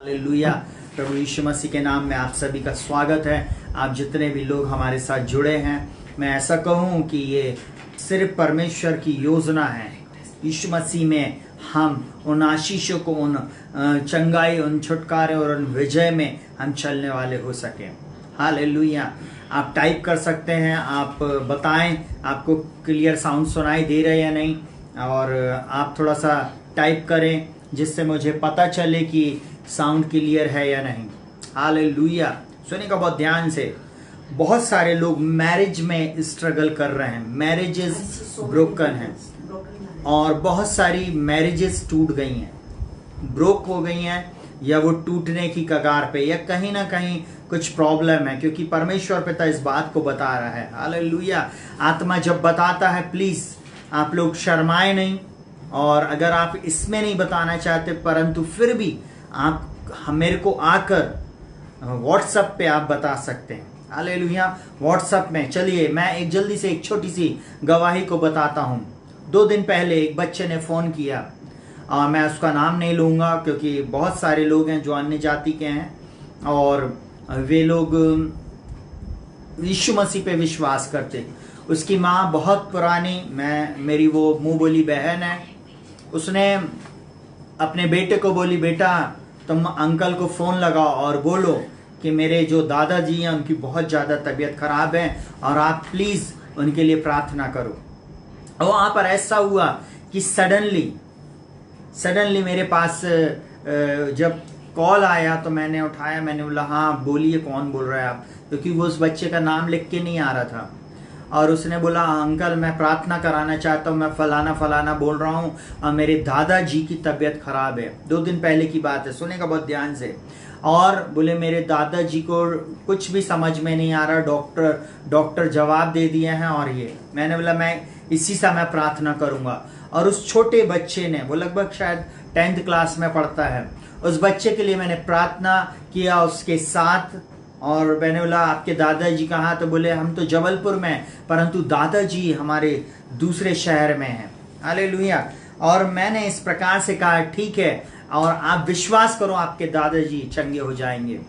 Hallelujah. प्रभु यीशु मसीह के नाम में आप सभी का स्वागत है। आप जितने भी लोग हमारे साथ जुड़े हैं, मैं ऐसा कहूँ कि ये सिर्फ परमेश्वर की योजना है। यीशु मसीह में हम उन आशीषों को, उन चंगाई, उन छुटकारे और उन विजय में हम चलने वाले हो सके। हालेलुया। आप टाइप कर सकते हैं, आप बताएं आपको क्लियर साउंड सुनाई दे रहे या नहीं, और आप थोड़ा सा टाइप करें जिससे मुझे पता चले कि साउंड क्लियर है या नहीं। हालेलुया। सुनिएगा बहुत ध्यान से। बहुत सारे लोग मैरिज में स्ट्रगल कर रहे हैं, मैरिजेस ब्रोकन हैं, और बहुत सारी मैरिजेस टूट गई हैं, ब्रोक हो गई हैं, या वो टूटने की कगार पे, या कहीं ना कहीं कुछ प्रॉब्लम है, क्योंकि परमेश्वर पिता इस बात को बता रहा है। हालेलुया। आत्मा जब बताता है, प्लीज आप लोग शर्माए नहीं, और अगर आप इसमें नहीं बताना चाहते परंतु फिर भी आप मेरे को आकर व्हाट्सएप पे आप बता सकते हैं। हालेलुया। व्हाट्सएप में चलिए मैं एक जल्दी से एक छोटी सी गवाही को बताता हूँ। 2 दिन पहले एक बच्चे ने फोन किया, मैं उसका नाम नहीं लूंगा क्योंकि बहुत सारे लोग हैं जो अन्य जाति के हैं, और वे लोग यीशु मसीह पे विश्वास करते। उसकी माँ बहुत पुरानी, मेरी वो मुंह बोली बहन है, उसने अपने बेटे को बोली, बेटा तुम अंकल को फोन लगाओ और बोलो कि मेरे जो दादाजी हैं उनकी बहुत ज़्यादा तबीयत खराब है और आप प्लीज़ उनके लिए प्रार्थना करो। और वहाँ पर ऐसा हुआ कि सडनली मेरे पास जब कॉल आया तो मैंने उठाया, मैंने बोला हाँ बोलिए, कौन बोल रहा है आप, क्योंकि वो उस बच्चे का नाम लिख के नहीं आ रहा था। और उसने बोला अंकल मैं प्रार्थना कराना चाहता हूँ, मैं फलाना फलाना बोल रहा हूँ और मेरे दादाजी की तबीयत खराब है। 2 दिन पहले की बात है, सुनेगा बहुत ध्यान से। और बोले मेरे दादाजी को कुछ भी समझ में नहीं आ रहा, डॉक्टर जवाब दे दिए हैं, और ये मैंने बोला मैं इसी समय प्रार्थना करूंगा। और उस छोटे बच्चे ने, वो लगभग शायद 10th क्लास में पढ़ता है, उस बच्चे के लिए मैंने प्रार्थना किया उसके साथ। और मैंने बोला आपके दादाजी कहाँ, तो बोले हम तो जबलपुर में, परंतु दादाजी हमारे दूसरे शहर में हैं। हालेलुया। और मैंने इस प्रकार से कहा ठीक है, और आप विश्वास करो आपके दादाजी चंगे हो जाएंगे।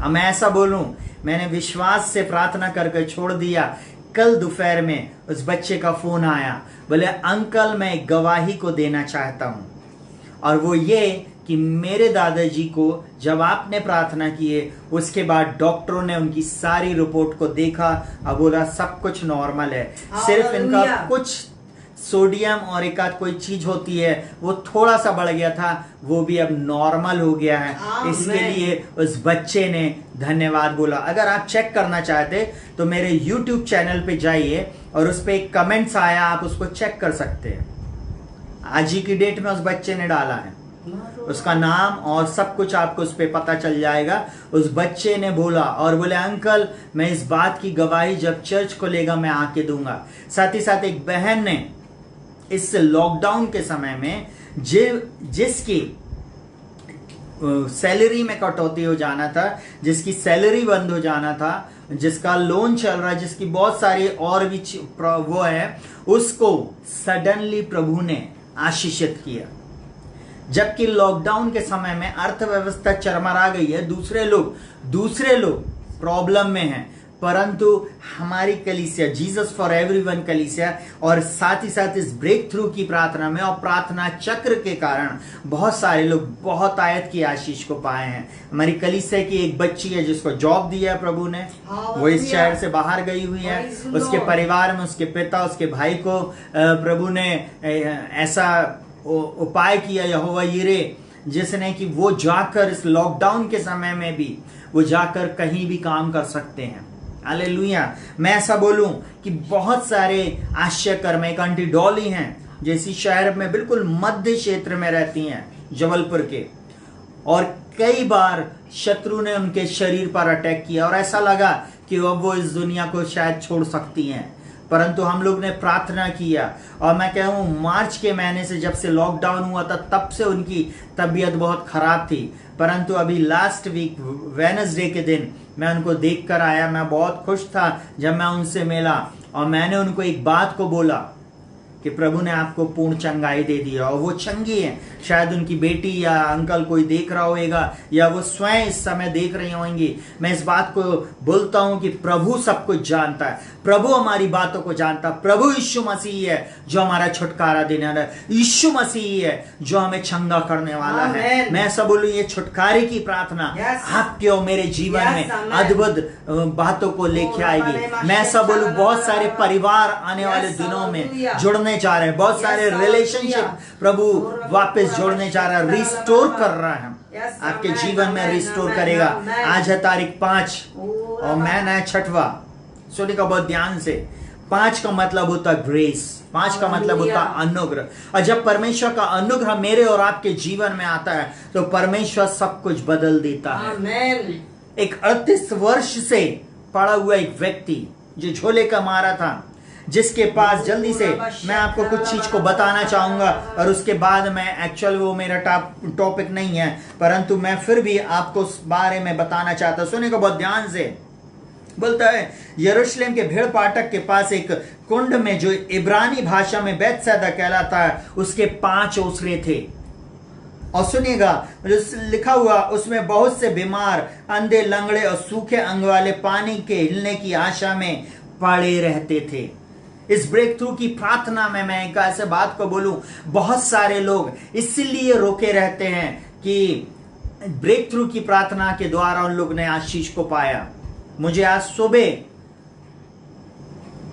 अब मैं ऐसा बोलूं, मैंने विश्वास से प्रार्थना करके छोड़ दिया। कल दोपहर में उस बच्चे का फोन आया, बोले अंकल मैं एक गवाही को देना चाहता हूं, और वो ये कि मेरे दादाजी को जब आपने प्रार्थना किए उसके बाद डॉक्टरों ने उनकी सारी रिपोर्ट को देखा और बोला सब कुछ नॉर्मल है, सिर्फ इनका कुछ सोडियम और एक आध कोई चीज होती है वो थोड़ा सा बढ़ गया था, वो भी अब नॉर्मल हो गया है। इसके लिए उस बच्चे ने धन्यवाद बोला। अगर आप चेक करना चाहते तो मेरे YouTube चैनल पे जाइए और उस पर एक कमेंट्स आया, आप उसको चेक कर सकते हैं। आज ही की डेट में उस बच्चे ने डाला है, उसका नाम और सब कुछ आपको उस पर पता चल जाएगा। उस बच्चे ने बोला और बोले अंकल मैं इस बात की गवाही जब चर्च को लेगा मैं आके दूंगा। साथ ही साथ एक बहन ने इस लॉकडाउन के समय में जिसकी सैलरी में कटौती हो जाना था, जिसकी सैलरी बंद हो जाना था, जिसका लोन चल रहा है, जिसकी बहुत सारी और भी वो है, उसको सडनली प्रभु ने आशीषित किया। जबकि लॉकडाउन के समय में अर्थव्यवस्था चरमरा गई है, दूसरे लोग प्रॉब्लम में हैं, परंतु हमारी कलीसिया जीसस फॉर एवरीवन कलीसिया और साथ ही साथ इस ब्रेक थ्रू की प्रार्थना में और प्रार्थना चक्र के कारण बहुत सारे लोग बहुत आयत की आशीष को पाए हैं। हमारी कलीसिया की एक बच्ची है जिसको जॉब दिया है प्रभु ने, वो इस शहर से बाहर गई हुई है। उसके परिवार में उसके पिता, उसके भाई को प्रभु ने ऐसा उपाय किया, यहोवा यिरे, जिसने कि वो जाकर इस लॉकडाउन के समय में भी वो जाकर कहीं भी काम कर सकते हैं। हालेलुया। मैं ऐसा बोलूं कि बहुत सारे आश्चर्यकर्म, एक आंटी डॉली हैं जैसी शहर में बिल्कुल मध्य क्षेत्र में रहती हैं जबलपुर के, और कई बार शत्रु ने उनके शरीर पर अटैक किया और ऐसा लगा कि अब वो इस दुनिया को शायद छोड़ सकती हैं, परंतु हम लोग ने प्रार्थना किया। और मैं कहूँ मार्च के महीने से जब से लॉकडाउन हुआ था तब से उनकी तबीयत बहुत खराब थी, परंतु अभी लास्ट वीक वेडनेसडे के दिन मैं उनको देख कर आया। मैं बहुत खुश था जब मैं उनसे मिला और मैंने उनको एक बात को बोला कि प्रभु ने आपको पूर्ण चंगाई दे दी और वो चंगी है। शायद उनकी बेटी या अंकल कोई देख रहा होगा या वो स्वयं इस समय देख रही होंगी। मैं इस बात को बोलता हूं कि प्रभु सब कुछ जानता है, प्रभु हमारी बातों को जानता है। प्रभु यीशु मसीह है जो हमारा छुटकारा देने वाला है, यीशु मसीह है जो हमें चंगा करने वाला है। मैं ऐसा बोलूं, ये छुटकारे की प्रार्थना आपके और मेरे जीवन में अद्भुत बातों को लेके आएगी। मैं ऐसा बोलूं, बहुत सारे परिवार आने वाले दिनों में जुड़ने जा रहे हैं, बहुत सारे रिलेशनशिप प्रभु वापस जोड़ने जा रहा है, रिस्टोर कर रहा है, आपके जीवन में रिस्टोर करेगा। आज है तारीख 5 और मैन है 6वां। सुनिएगा बहुत ध्यान से। 5 का मतलब होता है ग्रेस, 5 का मतलब होता है अनुग्रह। और जब परमेश्वर का अनुग्रह मेरे और आपके जीवन में आता है तो परमेश्वर सब कुछ बदल देता है। एक 38 वर्ष से पड़ा हुआ एक व्यक्ति जो झोले का मारा था, जिसके पास, जल्दी से मैं आपको कुछ चीज को बताना चाहूंगा और उसके बाद मैं एक्चुअल वो मेरा टॉपिक नहीं है, परंतु मैं फिर भी आपको उस बारे में बताना चाहता हूं। सुनिएगा बहुत ध्यान से। बोलता है यरूशलेम के भेड़ फाटक के पास एक कुंड में, जो इब्रानी भाषा में बैतसैदा कहलाता है, उसके 5 ओसरे थे। और सुनिएगा जो लिखा हुआ, उसमें बहुत से बीमार, अंधे, लंगड़े और सूखे अंग वाले पानी के हिलने की आशा में पड़े रहते थे। इस ब्रेक थ्रू की प्रार्थना में मैं एक ऐसे बात को बोलूं, बहुत सारे लोग इसलिए रोके रहते हैं कि ब्रेक थ्रू की प्रार्थना के द्वारा उन लोग ने आशीष को पाया। मुझे आज सुबह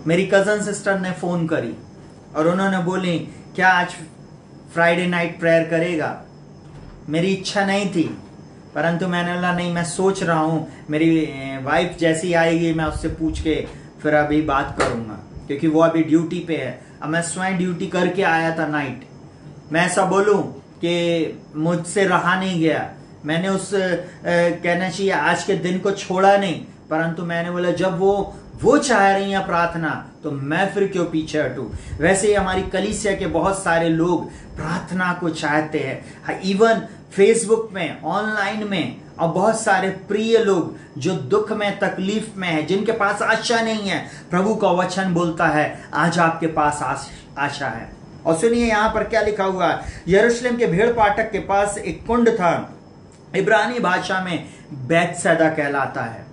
मेरी कजन सिस्टर ने फोन करी और उन्होंने बोली क्या आज फ्राइडे नाइट प्रेयर करेगा। मेरी इच्छा नहीं थी, परंतु मैंने बोला नहीं, मैं सोच रहा हूं, मेरी वाइफ जैसी आएगी मैं उससे पूछ के फिर अभी बात करूंगा, क्योंकि वो अभी ड्यूटी पे है। अब मैं स्वयं ड्यूटी करके आया था नाइट। मैं ऐसा बोलूं कि मुझसे रहा नहीं गया। मैंने उस कहना चाहिए आज के दिन को छोड़ा नहीं, परंतु मैंने बोला जब वो चाह रही है प्रार्थना तो मैं फिर क्यों पीछे हटूं। वैसे ही हमारी कलीसिया के बहुत सारे लोग प्रार्थना को चाहते हैं, इवन फेसबुक में, ऑनलाइन में, और बहुत सारे प्रिय लोग जो दुख में, तकलीफ में है, जिनके पास आशा नहीं है। प्रभु का वचन बोलता है आज आपके पास आशा है। और सुनिए यहाँ पर क्या लिखा हुआ है। यरूशलेम के भेड़ फाटक के पास एक कुंड था, इब्रानी भाषा में बैतसैदा कहलाता है।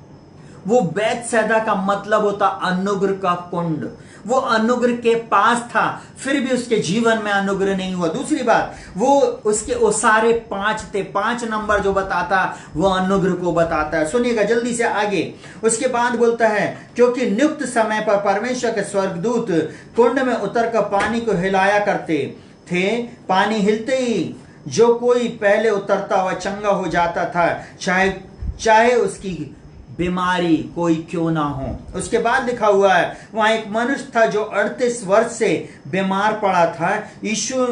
वो बैतसैदा का मतलब होता अनुग्रह का कुंड। वो अनुग्रह के पास था, फिर भी उसके जीवन में अनुग्रह नहीं हुआ। दूसरी बात, वो उसके ओसारे 5 थे। 5 नंबर जो बताता वो अनुग्रह को बताता है। सुनिएगा जल्दी से आगे। उसके बाद बोलता है क्योंकि नियुक्त समय पर परमेश्वर के स्वर्गदूत कुंड में उतरकर पानी को हिलाया करते थे। पानी हिलते ही जो कोई पहले उतरता हुआ चंगा हो जाता था, चाहे उसकी बीमारी कोई क्यों ना हो। उसके बाद लिखा हुआ है वहां एक मनुष्य था जो 38 वर्ष से बीमार पड़ा था। यीशु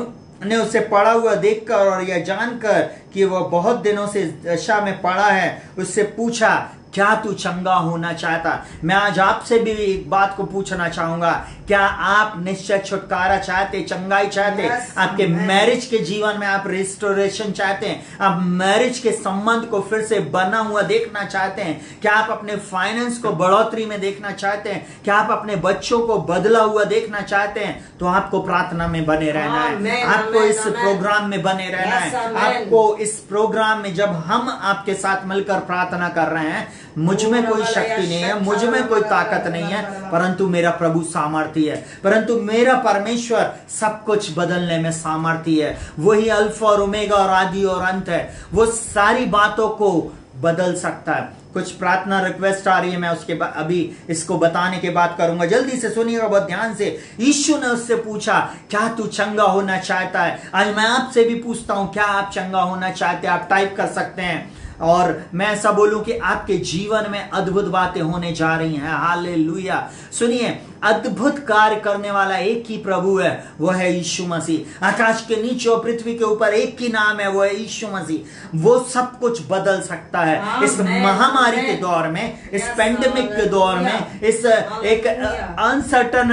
ने उसे पड़ा हुआ देखकर और यह जानकर कि वह बहुत दिनों से दशा में पड़ा है, उससे पूछा क्या तू चंगा होना चाहता। मैं आज आपसे भी एक बात को पूछना चाहूंगा, क्या आप निश्चय छुटकारा चाहते, चंगाई चाहते? आपके मैरिज के जीवन में आप रिस्टोरेशन चाहते हैं? आप मैरिज के संबंध को फिर से बना हुआ देखना चाहते हैं? क्या आप अपने फाइनेंस को बढ़ोतरी में देखना चाहते हैं? क्या आप अपने बच्चों को बदला हुआ देखना चाहते हैं? तो आपको प्रार्थना में बने रहना है, आपको इस प्रोग्राम में बने रहना है। आपको इस प्रोग्राम में जब हम आपके साथ मिलकर प्रार्थना कर रहे हैं, मुझ में कोई शक्ति नहीं है, मुझ में कोई ताकत नहीं है, परंतु मेरा प्रभु सामर्थी है, परंतु मेरा परमेश्वर सब कुछ बदलने में सामर्थी है। वही अल्फा और ओमेगा और आदि और अंत है। वो सारी बातों को बदल सकता है। कुछ प्रार्थना रिक्वेस्ट आ रही है, मैं उसके बाद अभी इसको बताने के बाद करूंगा। जल्दी से सुनिएगा बहुत ध्यान से। यीशु ने उससे पूछा क्या तू चंगा होना चाहता है? आज मैं आपसे भी पूछता हूं क्या आप चंगा होना चाहते हैं? आप टाइप कर सकते हैं और मैं ऐसा बोलूं कि आपके जीवन में अद्भुत बातें होने जा रही हैं। हालेलुया। सुनिए, अद्भुत कार्य करने वाला एक ही प्रभु है, वो है यीशु मसीह। आकाश के नीचे और पृथ्वी के ऊपर एक ही नाम है, वो है यीशु मसीह। वो सब कुछ बदल सकता है। इस महामारी के दौर में, इस पेंडेमिक के दौर में, इस एक अनसर्टन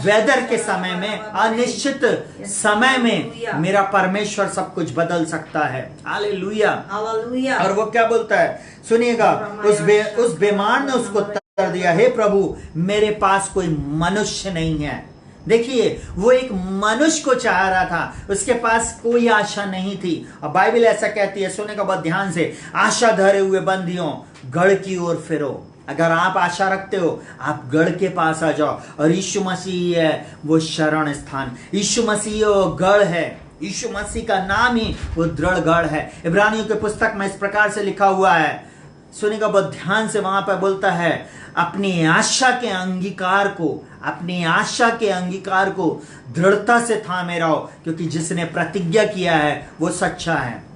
वेदर के समय में, अनिश्चित समय में मेरा परमेश्वर सब कुछ बदल सकता है। हालेलुया। और वो क्या बोलता है सुनिएगा, उस बीमार ने उसको उत्तर दिया, हे प्रभु मेरे पास कोई मनुष्य नहीं है, देखिए, वो एक मनुष्य को चाह रहा था, उसके पास कोई आशा नहीं थी। और बाइबल ऐसा कहती है, सुने का बहुत ध्यान से, आशा धरे हुए बंदियों गढ़ की ओर फिरो। अगर आप आशा रखते हो, आप गढ़ के पास आ जाओ। और यीशु मसीह है वो शरण स्थान, यीशु मसीह वो गढ़ है, यीशु मसीह का नाम ही वो दृढ़ गढ़ है। इब्रानियों के पुस्तक में इस प्रकार से लिखा हुआ है, सुनेगा बहुत ध्यान से, वहां पर बोलता है, अपनी आशा के अंगीकार को, अपनी आशा के अंगीकार को दृढ़ता से थामे रहो, क्योंकि जिसने प्रतिज्ञा किया है वो सच्चा है।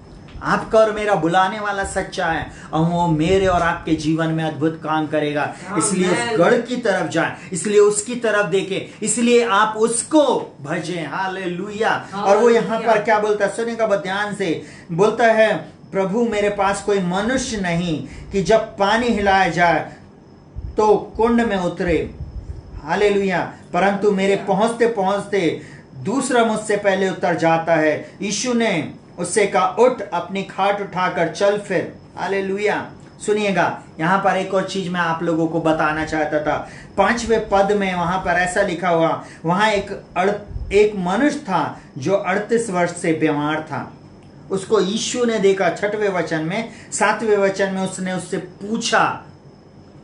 आपका और मेरा बुलाने वाला सच्चा है, और वो मेरे और आपके जीवन में अद्भुत काम करेगा। इसलिए उस गढ़ की तरफ जाएं, इसलिए उसकी तरफ देखें, इसलिए आप उसको भजें। हालेलुया। और वो यहाँ पर क्या बोलता है, सुनेगा बहुत ध्यान से, बोलता है, प्रभु मेरे पास कोई मनुष्य नहीं कि जब पानी हिलाया जाए तो कुंड में उतरे। हालेलुया। परंतु मेरे पहुंचते पहुंचते दूसरा मुझसे पहले उतर जाता है। यीशु ने उससे कहा, उठ, अपनी खाट उठाकर चल फिर। हालेलुया। सुनिएगा, यहां पर एक और चीज मैं आप लोगों को बताना चाहता था। 5वें पद में वहां पर ऐसा लिखा हुआ, वहां एक मनुष्य था जो 38 वर्ष से बीमार था। उसको यीशु ने देखा। 6वें वचन में, 7वें वचन में उसने उससे पूछा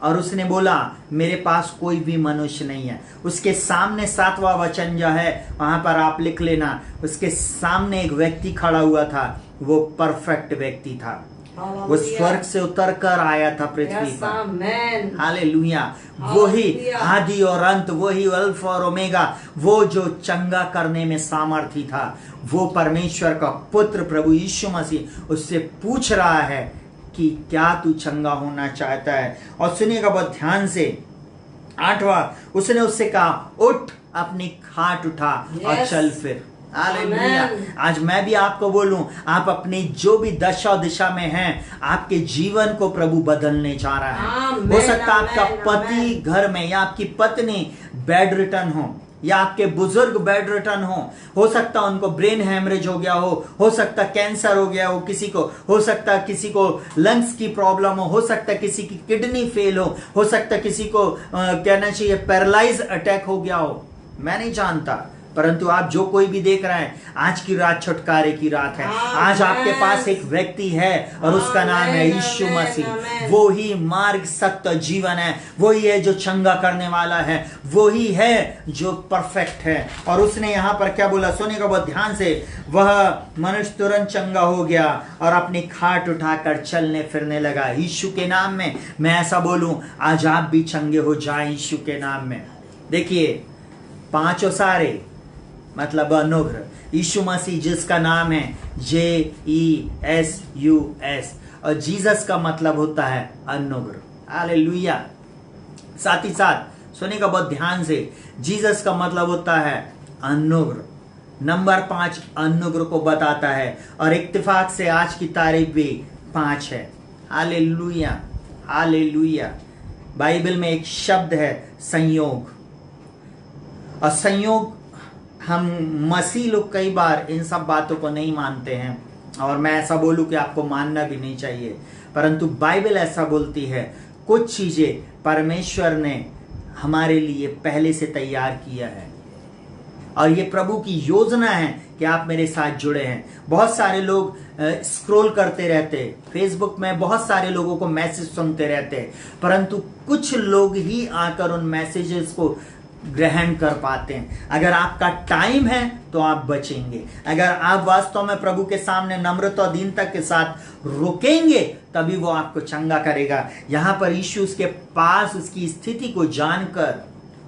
और उसने बोला, मेरे पास कोई भी मनुष्य नहीं है। उसके सामने 7वां वचन जो है वहां पर आप लिख लेना, उसके सामने एक व्यक्ति खड़ा हुआ था, वो परफेक्ट व्यक्ति था, वो स्वर्ग से उतर कर आया था पृथ्वी पर। हालेलुया। वही आदि और अंत, वही अल्फा और ओमेगा, वो जो चंगा करने में सामर्थी था, वो परमेश्वर का पुत्र प्रभु यीशु मसीह उससे पूछ रहा है कि क्या तू चंगा होना चाहता है। और सुनिएगा बहुत ध्यान से, 8वां, उसने उससे कहा, उठ, अपनी खाट उठा और चल फिर। हालेलुया। आज मैं भी आपको बोलूं, आप अपनी जो भी दशा दिशा में हैं, आपके जीवन को प्रभु बदलने जा रहा है। हो सकता है आपका पति घर में, या आपकी पत्नी बेड रिटर्न हो, या आपके बुजुर्ग बेड रिटर्न हो सकता उनको ब्रेन हैमरेज हो गया हो सकता कैंसर हो गया किसी को, हो सकता किसी को लंग्स की प्रॉब्लम हो सकता किसी की किडनी फेल हो सकता किसी को कहना चाहिए पैरालाइज अटैक हो गया हो, मैं नहीं जानता। परंतु आप जो कोई भी देख रहे हैं, आज की रात छुटकारे की रात है। आज आपके पास एक व्यक्ति है और उसका नाम है यीशु मसीह। वो ही मार्ग, सत्य, जीवन है। वो ही है जो चंगा करने वाला है, वो ही है जो परफेक्ट है। और उसने यहाँ पर क्या बोला, सुनेगा बहुत ध्यान से, वह मनुष्य तुरंत चंगा हो गया और अपनी खाट उठाकर चलने फिरने लगा। यीशु के नाम में मैं ऐसा बोलूं, आज आप भी चंगे हो जाए यीशु के नाम में। देखिए, पांचों सारे मतलब अनुग्रह, यीशु मसीह जिसका नाम है JESUS, और जीसस का मतलब होता है अनुग्रह। हालेलुया। साथ ही साथ सुनेगा बहुत ध्यान से, जीसस का मतलब होता है अनुग्रह। नंबर 5 अनुग्रह को बताता है, और इत्तेफाक से आज की तारीख भी 5 है। Hallelujah, hallelujah. बाइबल में एक शब्द है संयोग, और संयोग हम मसीह लोग कई बार इन सब बातों को नहीं मानते हैं, और मैं ऐसा बोलूं कि आपको मानना भी नहीं चाहिए, परंतु बाइबल ऐसा बोलती है, कुछ चीजें परमेश्वर ने हमारे लिए पहले से तैयार किया है, और ये प्रभु की योजना है कि आप मेरे साथ जुड़े हैं। बहुत सारे लोग स्क्रॉल करते रहते, फेसबुक में बहुत सारे लोगों को मैसेज सुनते रहते, परंतु कुछ लोग ही आकर उन मैसेजेस को ग्रहण कर पाते हैं। अगर आपका टाइम है तो आप बचेंगे। अगर आप वास्तव में प्रभु के सामने नम्रता और दीनता के साथ रुकेंगे, तभी वो आपको चंगा करेगा। यहाँ पर यीशु उसके पास उसकी स्थिति को जानकर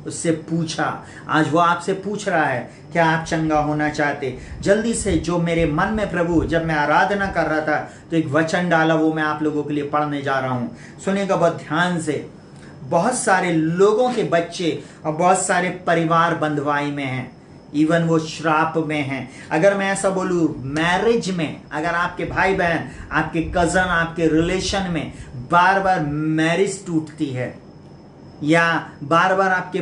उससे पूछा। आज वो आपसे पूछ रहा है, क्या आप चंगा होना चाहते? जल्दी से, जो मेरे मन में प्रभु, जब मैं आराधना कर रहा था तो एक वचन डाला, वो मैं आप लोगों के लिए पढ़ने जा रहा हूं। सुनिएगा बहुत ध्यान से। बहुत सारे लोगों के बच्चे और बहुत सारे परिवार बंधुआई में हैं, इवन वो श्राप में हैं। अगर मैं ऐसा बोलूं, मैरिज में अगर आपके भाई बहन, आपके कजन, आपके रिलेशन में बार बार मैरिज टूटती है, या बार बार आपके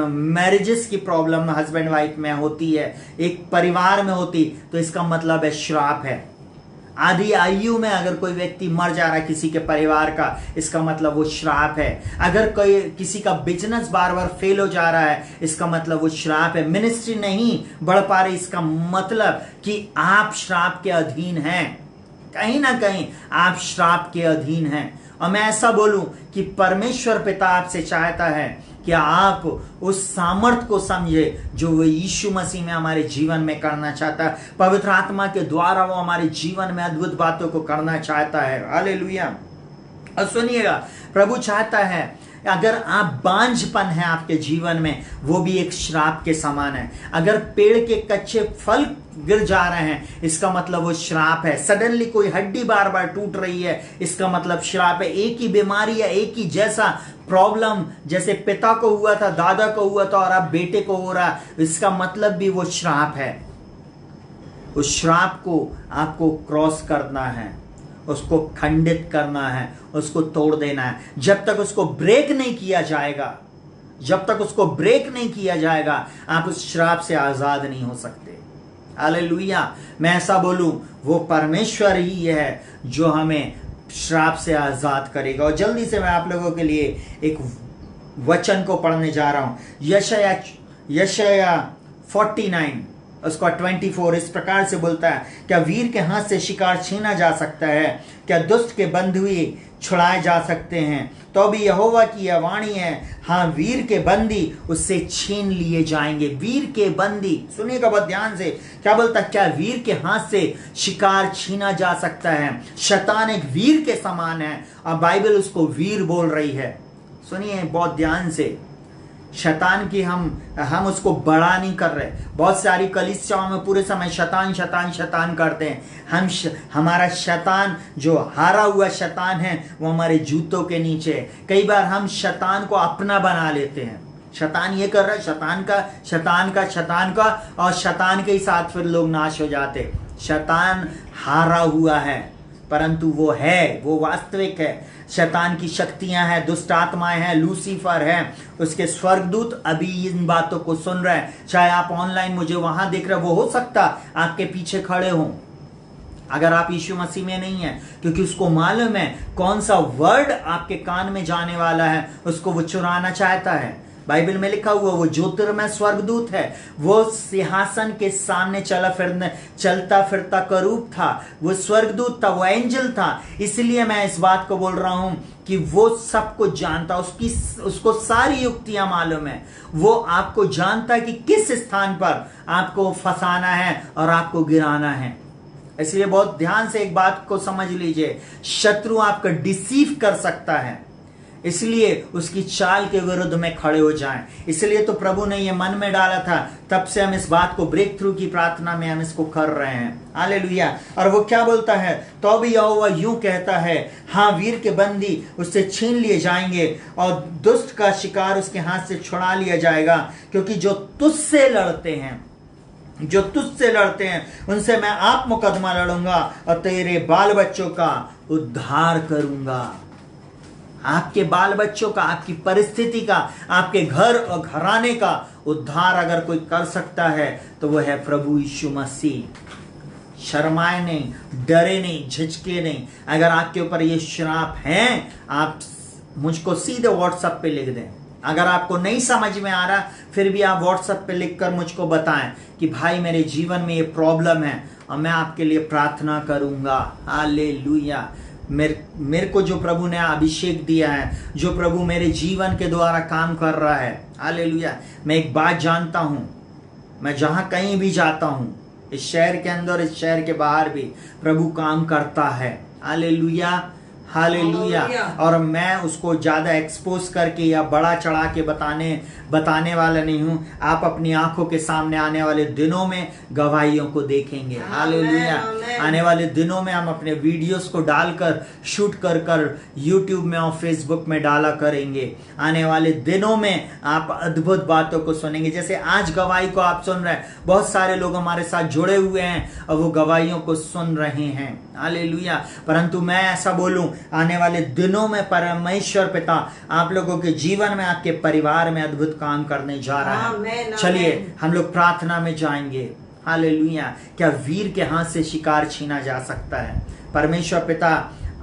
मैरिजेस की प्रॉब्लम हस्बैंड वाइफ में होती है, एक परिवार में होती, तो इसका मतलब है श्राप है। आधी आयु में अगर कोई व्यक्ति मर जा रहा है किसी के परिवार का, इसका मतलब वो श्राप है। अगर कोई किसी का बिजनेस बार बार फेल हो जा रहा है, इसका मतलब वो श्राप है। मिनिस्ट्री नहीं बढ़ पा रही, इसका मतलब कि आप श्राप के अधीन हैं। कहीं ना कहीं आप श्राप के अधीन हैं। और मैं ऐसा बोलूं कि परमेश्वर पिता आपसे चाहता है कि आप उस सामर्थ को समझे जो वो यीशु मसीह में हमारे जीवन में करना चाहता है। पवित्र आत्मा के द्वारा वो हमारे जीवन में अद्भुत बातों को करना चाहता है। हालेलुया। और सुनिएगा, प्रभु चाहता है अगर आप बांझपन है आपके जीवन में, वो भी एक श्राप के समान है। अगर पेड़ के कच्चे फल गिर जा रहे हैं, इसका मतलब वो श्राप है। सडनली कोई हड्डी बार बार टूट रही है, इसका मतलब श्राप है। एक ही बीमारी है, एक ही जैसा प्रॉब्लम जैसे पिता को हुआ था, दादा को हुआ था और अब बेटे को हो रहा, इसका मतलब भी वो श्राप है। उस श्राप को आपको क्रॉस करना है, उसको खंडित करना है, उसको तोड़ देना है। जब तक उसको ब्रेक नहीं किया जाएगा, जब तक उसको ब्रेक नहीं किया जाएगा, आप उस श्राप से आजाद नहीं हो सकते। हालेलुया। मैं ऐसा बोलूं, वो परमेश्वर ही है जो हमें श्राप से आजाद करेगा। और जल्दी से मैं आप लोगों के लिए एक वचन को पढ़ने जा रहा हूं। यशाया 49 उसका 24 इस प्रकार से बोलता है, क्या वीर के हाथ से शिकार छीना जा सकता है? क्या दुष्ट के बंधुए छुड़ाए जा सकते हैं? तो भी यहोवा की यह वाणी है, हाँ, वीर के बंदी उससे छीन लिए जाएंगे। वीर के बंदी, सुनिएगा बहुत ध्यान से, क्या बोलता है? क्या वीर के हाथ से शिकार छीना जा सकता है? शैतान एक वीर के समान है और बाइबल उसको वीर बोल रही है। सुनिए बहुत ध्यान से, शैतान की हम उसको बड़ा नहीं कर रहे। बहुत सारी कलीसियाओं में पूरे समय शैतान शैतान शैतान करते हैं। हमारा शैतान जो हारा हुआ शैतान है वो हमारे जूतों के नीचे है। कई बार हम शैतान को अपना बना लेते हैं। शैतान ये कर रहा है, शैतान का और शैतान के ही साथ फिर लोग नाश हो जाते। शैतान हारा हुआ है, परंतु वो है, वो वास्तविक है। शैतान की शक्तियां हैं, दुष्ट आत्माएं हैं, लूसीफर है, उसके स्वर्गदूत अभी इन बातों को सुन रहे हैं। चाहे आप ऑनलाइन मुझे वहां देख रहे हो, वो हो सकता आपके पीछे खड़े हों अगर आप यीशु मसीह में नहीं है, क्योंकि उसको मालूम है कौन सा वर्ड आपके कान में जाने वाला है, उसको वो चुराना चाहता है। बाइबल में लिखा हुआ वो ज्योतिर्मय स्वर्गदूत है, वो सिंहासन के सामने चलता फिरता करूब था, वो स्वर्गदूत था, वो एंजल था। इसलिए मैं इस बात को बोल रहा हूं कि वो सब कुछ जानता, उसको सारी युक्तियां मालूम है। वो आपको जानता है कि किस स्थान पर आपको फंसाना है और आपको गिराना है। इसलिए बहुत ध्यान से एक बात को समझ लीजिए, शत्रु आपको डिसीव कर सकता है, इसलिए उसकी चाल के विरुद्ध में खड़े हो जाएं। इसलिए तो प्रभु ने ये मन में डाला था, तब से हम इस बात को ब्रेक थ्रू की प्रार्थना में हम इसको कर रहे हैं। हालेलुया। और वो क्या बोलता है? तो भी यहोवा यूं कहता है, हाँ, वीर के बंदी उससे छीन लिए जाएंगे और दुष्ट का शिकार उसके हाथ से छुड़ा लिया जाएगा, क्योंकि जो तुझसे लड़ते हैं उनसे मैं आप मुकदमा लड़ूंगा और तेरे बाल बच्चों का उद्धार करूंगा। आपके बाल बच्चों का, आपकी परिस्थिति का, आपके घर और घराने का उद्धार अगर कोई कर सकता है तो वो है प्रभु यीशु मसीह। शर्माए नहीं, डरे नहीं, झिझके नहीं। अगर आपके ऊपर ये श्राप हैं, आप मुझको सीधे व्हाट्सएप पे लिख दें। अगर आपको नहीं समझ में आ रहा, फिर भी आप व्हाट्सएप पे लिखकर मुझको बताएं कि भाई मेरे जीवन में ये प्रॉब्लम है और मैं आपके लिए प्रार्थना करूंगा। हालेलुया। मेरे को जो प्रभु ने अभिषेक दिया है, जो प्रभु मेरे जीवन के द्वारा काम कर रहा है, हालेलुया। मैं एक बात जानता हूं, मैं जहां कहीं भी जाता हूं, इस शहर के अंदर, इस शहर के बाहर भी प्रभु काम करता है। Hallelujah, hallelujah. और मैं उसको ज्यादा एक्सपोज करके या बड़ा चढ़ा के बताने वाला नहीं हूं। आप अपनी आंखों के सामने आने वाले दिनों में गवाहियों को देखेंगे। हालेलुया। आने वाले दिनों में हम अपने वीडियोस को डालकर शूट कर यूट्यूब में और फेसबुक में डाला करेंगे। आने वाले दिनों में आप अद्भुत बातों को सुनेंगे। जैसे आज गवाही को आप सुन रहे हैं, बहुत सारे लोग हमारे साथ जुड़े हुए हैं और वो गवाहियों को सुन रहे हैं। हालेलुया। परंतु मैं ऐसा बोलूं, आने वाले दिनों में परमेश्वर पिता आप लोगों के जीवन में, आपके परिवार में अद्भुत काम करने जा रहा है। चलिए हम लोग प्रार्थना में जाएंगे। हालेलुया। क्या वीर के हाथ से शिकार छीना जा सकता है? परमेश्वर पिता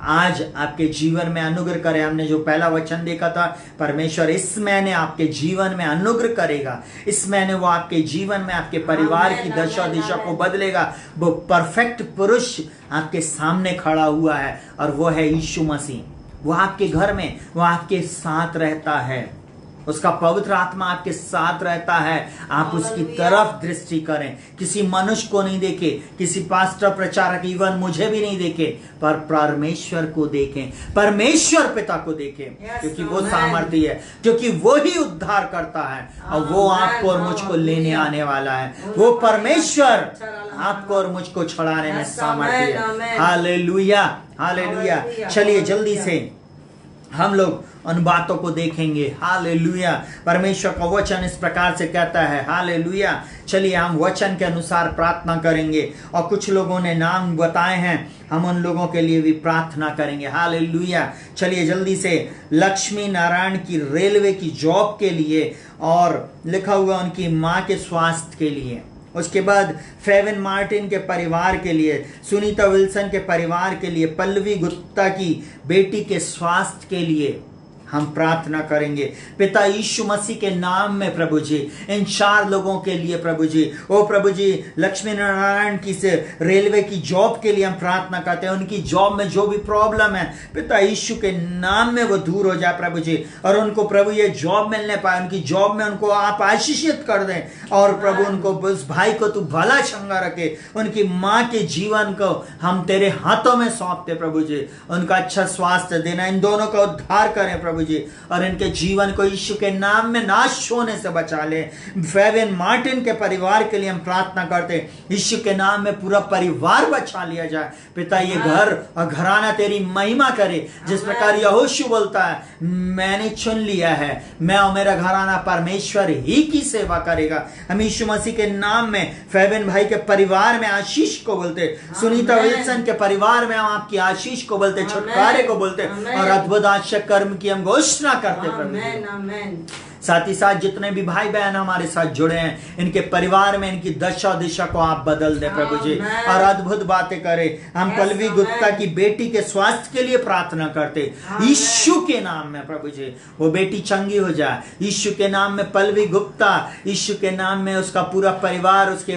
आज आपके जीवन में अनुग्रह करे। हमने जो पहला वचन देखा था, परमेश्वर इस महीने आपके जीवन में अनुग्रह करेगा। इस महीने वो आपके जीवन में आपके परिवार की दशा दिशा को बदलेगा। वो परफेक्ट पुरुष आपके सामने खड़ा हुआ है और वो है यीशु मसीह। वो आपके घर में, वो आपके साथ रहता है। उसका पवित्र आत्मा आपके साथ रहता है। आप उसकी तरफ दृष्टि करें। किसी मनुष्य को नहीं देखे, किसी पास्टर प्रचारक, इवन मुझे भी नहीं देखे, पर परमेश्वर को देखें, परमेश्वर पिता को देखें, क्योंकि वो सामर्थ्य है, क्योंकि वो ही उद्धार करता है और वो आपको और मुझको लेने आने वाला है। वो परमेश्वर आपको और मुझको छुड़ाने में सामर्थ्य है। Hallelujah, hallelujah. चलिए जल्दी से हम लोग उन बातों को देखेंगे। हालेलुया। परमेश्वर का वचन इस प्रकार से कहता है। हालेलुया। चलिए हम वचन के अनुसार प्रार्थना करेंगे और कुछ लोगों ने नाम बताए हैं, हम उन लोगों के लिए भी प्रार्थना करेंगे। हालेलुया। चलिए जल्दी से लक्ष्मी नारायण की रेलवे की जॉब के लिए और लिखा हुआ उनकी माँ के स्वास्थ्य के लिए। उसके बाद फेविन मार्टिन के परिवार के लिए, सुनीता विल्सन के परिवार के लिए, पल्लवी गुप्ता की बेटी के स्वास्थ्य के लिए हम प्रार्थना करेंगे। पिता यीशु मसीह के नाम में प्रभु जी, इन 4 लोगों के लिए प्रभु जी, ओ प्रभु जी, लक्ष्मी नारायण की से रेलवे की जॉब के लिए हम प्रार्थना करते हैं। उनकी जॉब में जो भी प्रॉब्लम है, पिता यीशु के नाम में वो दूर हो जाए प्रभु जी, और उनको प्रभु ये जॉब मिलने पाए। उनकी जॉब में उनको आप आशीषित कर दें और प्रभु उनको, उस भाई को तू भला चंगा रखे। उनकी माँ के जीवन को हम तेरे हाथों में सौंपते प्रभु जी। उनका अच्छा स्वास्थ्य देना, इन दोनों का उद्धार करें प्रभु जी, और इनके जीवन को यीशु के नाम में नाश होने से बचा ले। फेविन मार्टिन के परिवार के लिए हम प्रार्थना करते, यीशु के नाम में पूरा परिवार बचा लिया जाए। पिता ये घर और घराना तेरी महिमा करे, जिस प्रकार यहोशू बोलता है, मैंने चुन लिया है, मैं और मेरा घराना परमेश्वर ही की सेवा करेगा। हम यीशु मसीह के नाम में फेविन भाई के परिवार में आशीष को बोलते, सुनीता विल्सन के परिवार में हम आपकी आशीष को बोलते, छुटकारे को बोलते और अद्भुत आश्चर्य कर्म की हम घोषणा करते प्रभु। साथ ही साथ जितने भी भाई बहन हमारे साथ जुड़े हैं, इनके परिवार में इनकी दशा दिशा को आप बदल दे प्रभु जी, और अद्भुत बातें करें। हम पल्लवी गुप्ता की बेटी के स्वास्थ्य के लिए प्रार्थना करते यीशु के नाम में प्रभु जी, वो बेटी चंगी हो जाए यीशु के नाम में। पल्लवी गुप्ता, यीशु के नाम में उसका पूरा परिवार, उसके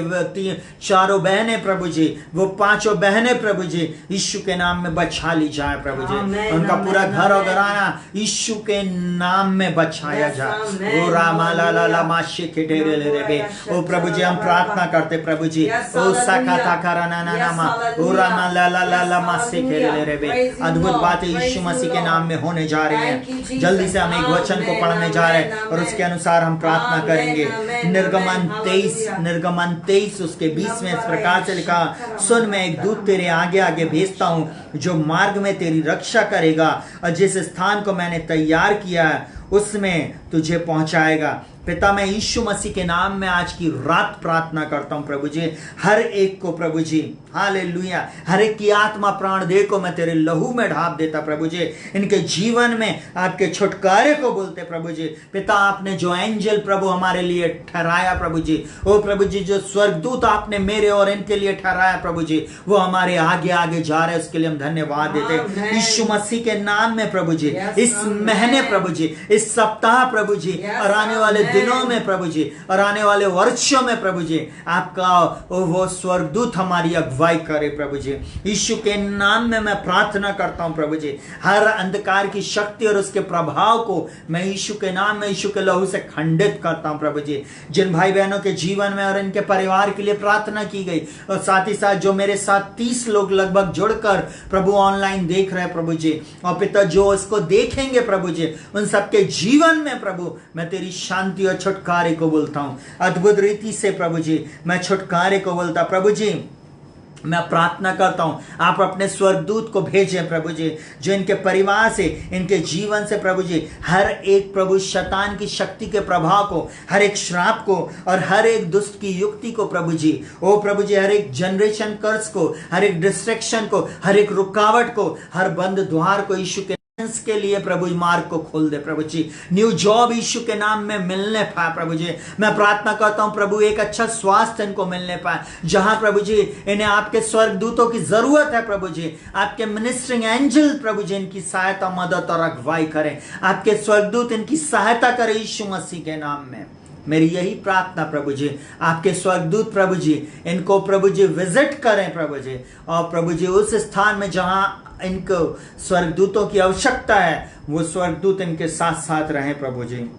4 बहनें प्रभु जी, वो 5 बहनें प्रभु जी, यीशु के नाम में बचा ली जाए प्रभु जी। उनका पूरा घर और घराना यीशु के नाम में बचाया जाए। ओ रामा ला ला ला माशे के डेरे ले रे बे। ओ प्रभु जी हम प्रार्थना करते प्रभु जी, ओ साका ताकारा ना ना ना मा, ओ रामा ला ला ला ला माशे के ले रे बे। अद्भुत बातें यीशु मसीह के नाम में होने जा रही हैं। जल्दी से हम एक वचन को पढ़ने जा रहे हैं और उसके अनुसार हम प्रार्थना करेंगे। निर्गमन 23 उसके 20 में इस प्रकार से लिखा, सुन मैं एक दूत तेरे आगे आगे भेजता हूँ, जो मार्ग में तेरी रक्षा करेगा और जिस स्थान को मैंने तैयार किया है उसमें तुझे पहुंचाएगा। पिता मैं यीशु मसीह के नाम में आज की रात प्रार्थना करता हूं प्रभु जी, हर एक को प्रभु जी, हालेलुया, हर एक की आत्मा प्राण देह को मैं तेरे लहू में ढाप देता प्रभु जी। इनके जीवन में आपके छुटकारे को बोलते प्रभु जी। पिता आपने जो एंजल प्रभु हमारे लिए ठहराया प्रभु जी, ओ प्रभु जी, जो स्वर्गदूत आपने मेरे और इनके लिए ठहराया प्रभु जी, वो हमारे आगे आगे जा रहे हैं, उसके लिए हम धन्यवाद देते यीशु मसीह के नाम में प्रभु जी। इस महीने प्रभु जी, इस सप्ताह प्रभु जी, और आने वाले दिनों में प्रभु जी, और आने वाले वर्षों में प्रभु जी, आपका वो स्वर्गदूत हमारी अगुवाई करे प्रभु जी। यीशु के नाम में मैं प्रार्थना करता हूं प्रभु जी, हर अंधकार की शक्ति और उसके प्रभाव को मैं यीशु के नाम में, यीशु के लहू से खंडित करता हूं प्रभु जी। जिन भाई बहनों के जीवन में और इनके परिवार के लिए प्रार्थना की गई, और साथ ही साथ जो मेरे साथ 30 लोग लगभग जुड़कर प्रभु ऑनलाइन देख रहे हैं प्रभु जी, और पिता जो इसको देखेंगे प्रभु जी, उन सबके जीवन में प्रभु मैं तेरी शांति और छुटकारे को बोलता हूं। अद्भुत रीति से प्रभु जी मैं छुटकारे को बोलता प्रभु जी। मैं प्रार्थना करता हूं आप अपने स्वर्गदूत को भेजें प्रभु जी, जो इनके परिवार से, इनके जीवन से प्रभु जी, हर एक प्रभु शैतान की शक्ति के प्रभाव को, हर एक श्राप को और हर एक दुष्ट की युक्ति को प्रभु जी, ओ प्रभु जी, हर एक जनरेशन कर्स को, हर एक डिस्ट्रैक्शन को, हर एक रुकावट को, हर बंद द्वार को यीशु के के लिए प्रभु जी मार्ग को खोल दे प्रभु जी। न्यू जॉब यीशु के नाम में मिलने पाए प्रभु जी। मैं प्रार्थना करता हूं प्रभु एक अच्छा स्वास्थ्य इनको मिलने पाए, जहां प्रभु जी इन्हें आपके स्वर्गदूतों की जरूरत है प्रभु जी। आपके मिनिस्टरिंग एंजल प्रभु जी इनकी सहायता, मदद और अगुवाई करें। आपके स्वर्गदूत इनकी सहायता करें यीशु मसीह के नाम में। मेरी यही प्रार्थना प्रभु जी, आपके स्वर्गदूत प्रभु जी इनको प्रभु जी विजिट करें प्रभु जी, और प्रभु जी उस स्थान में जहां इनको स्वर्गदूतों की आवश्यकता है वो स्वर्गदूत इनके साथ साथ रहें प्रभु जी।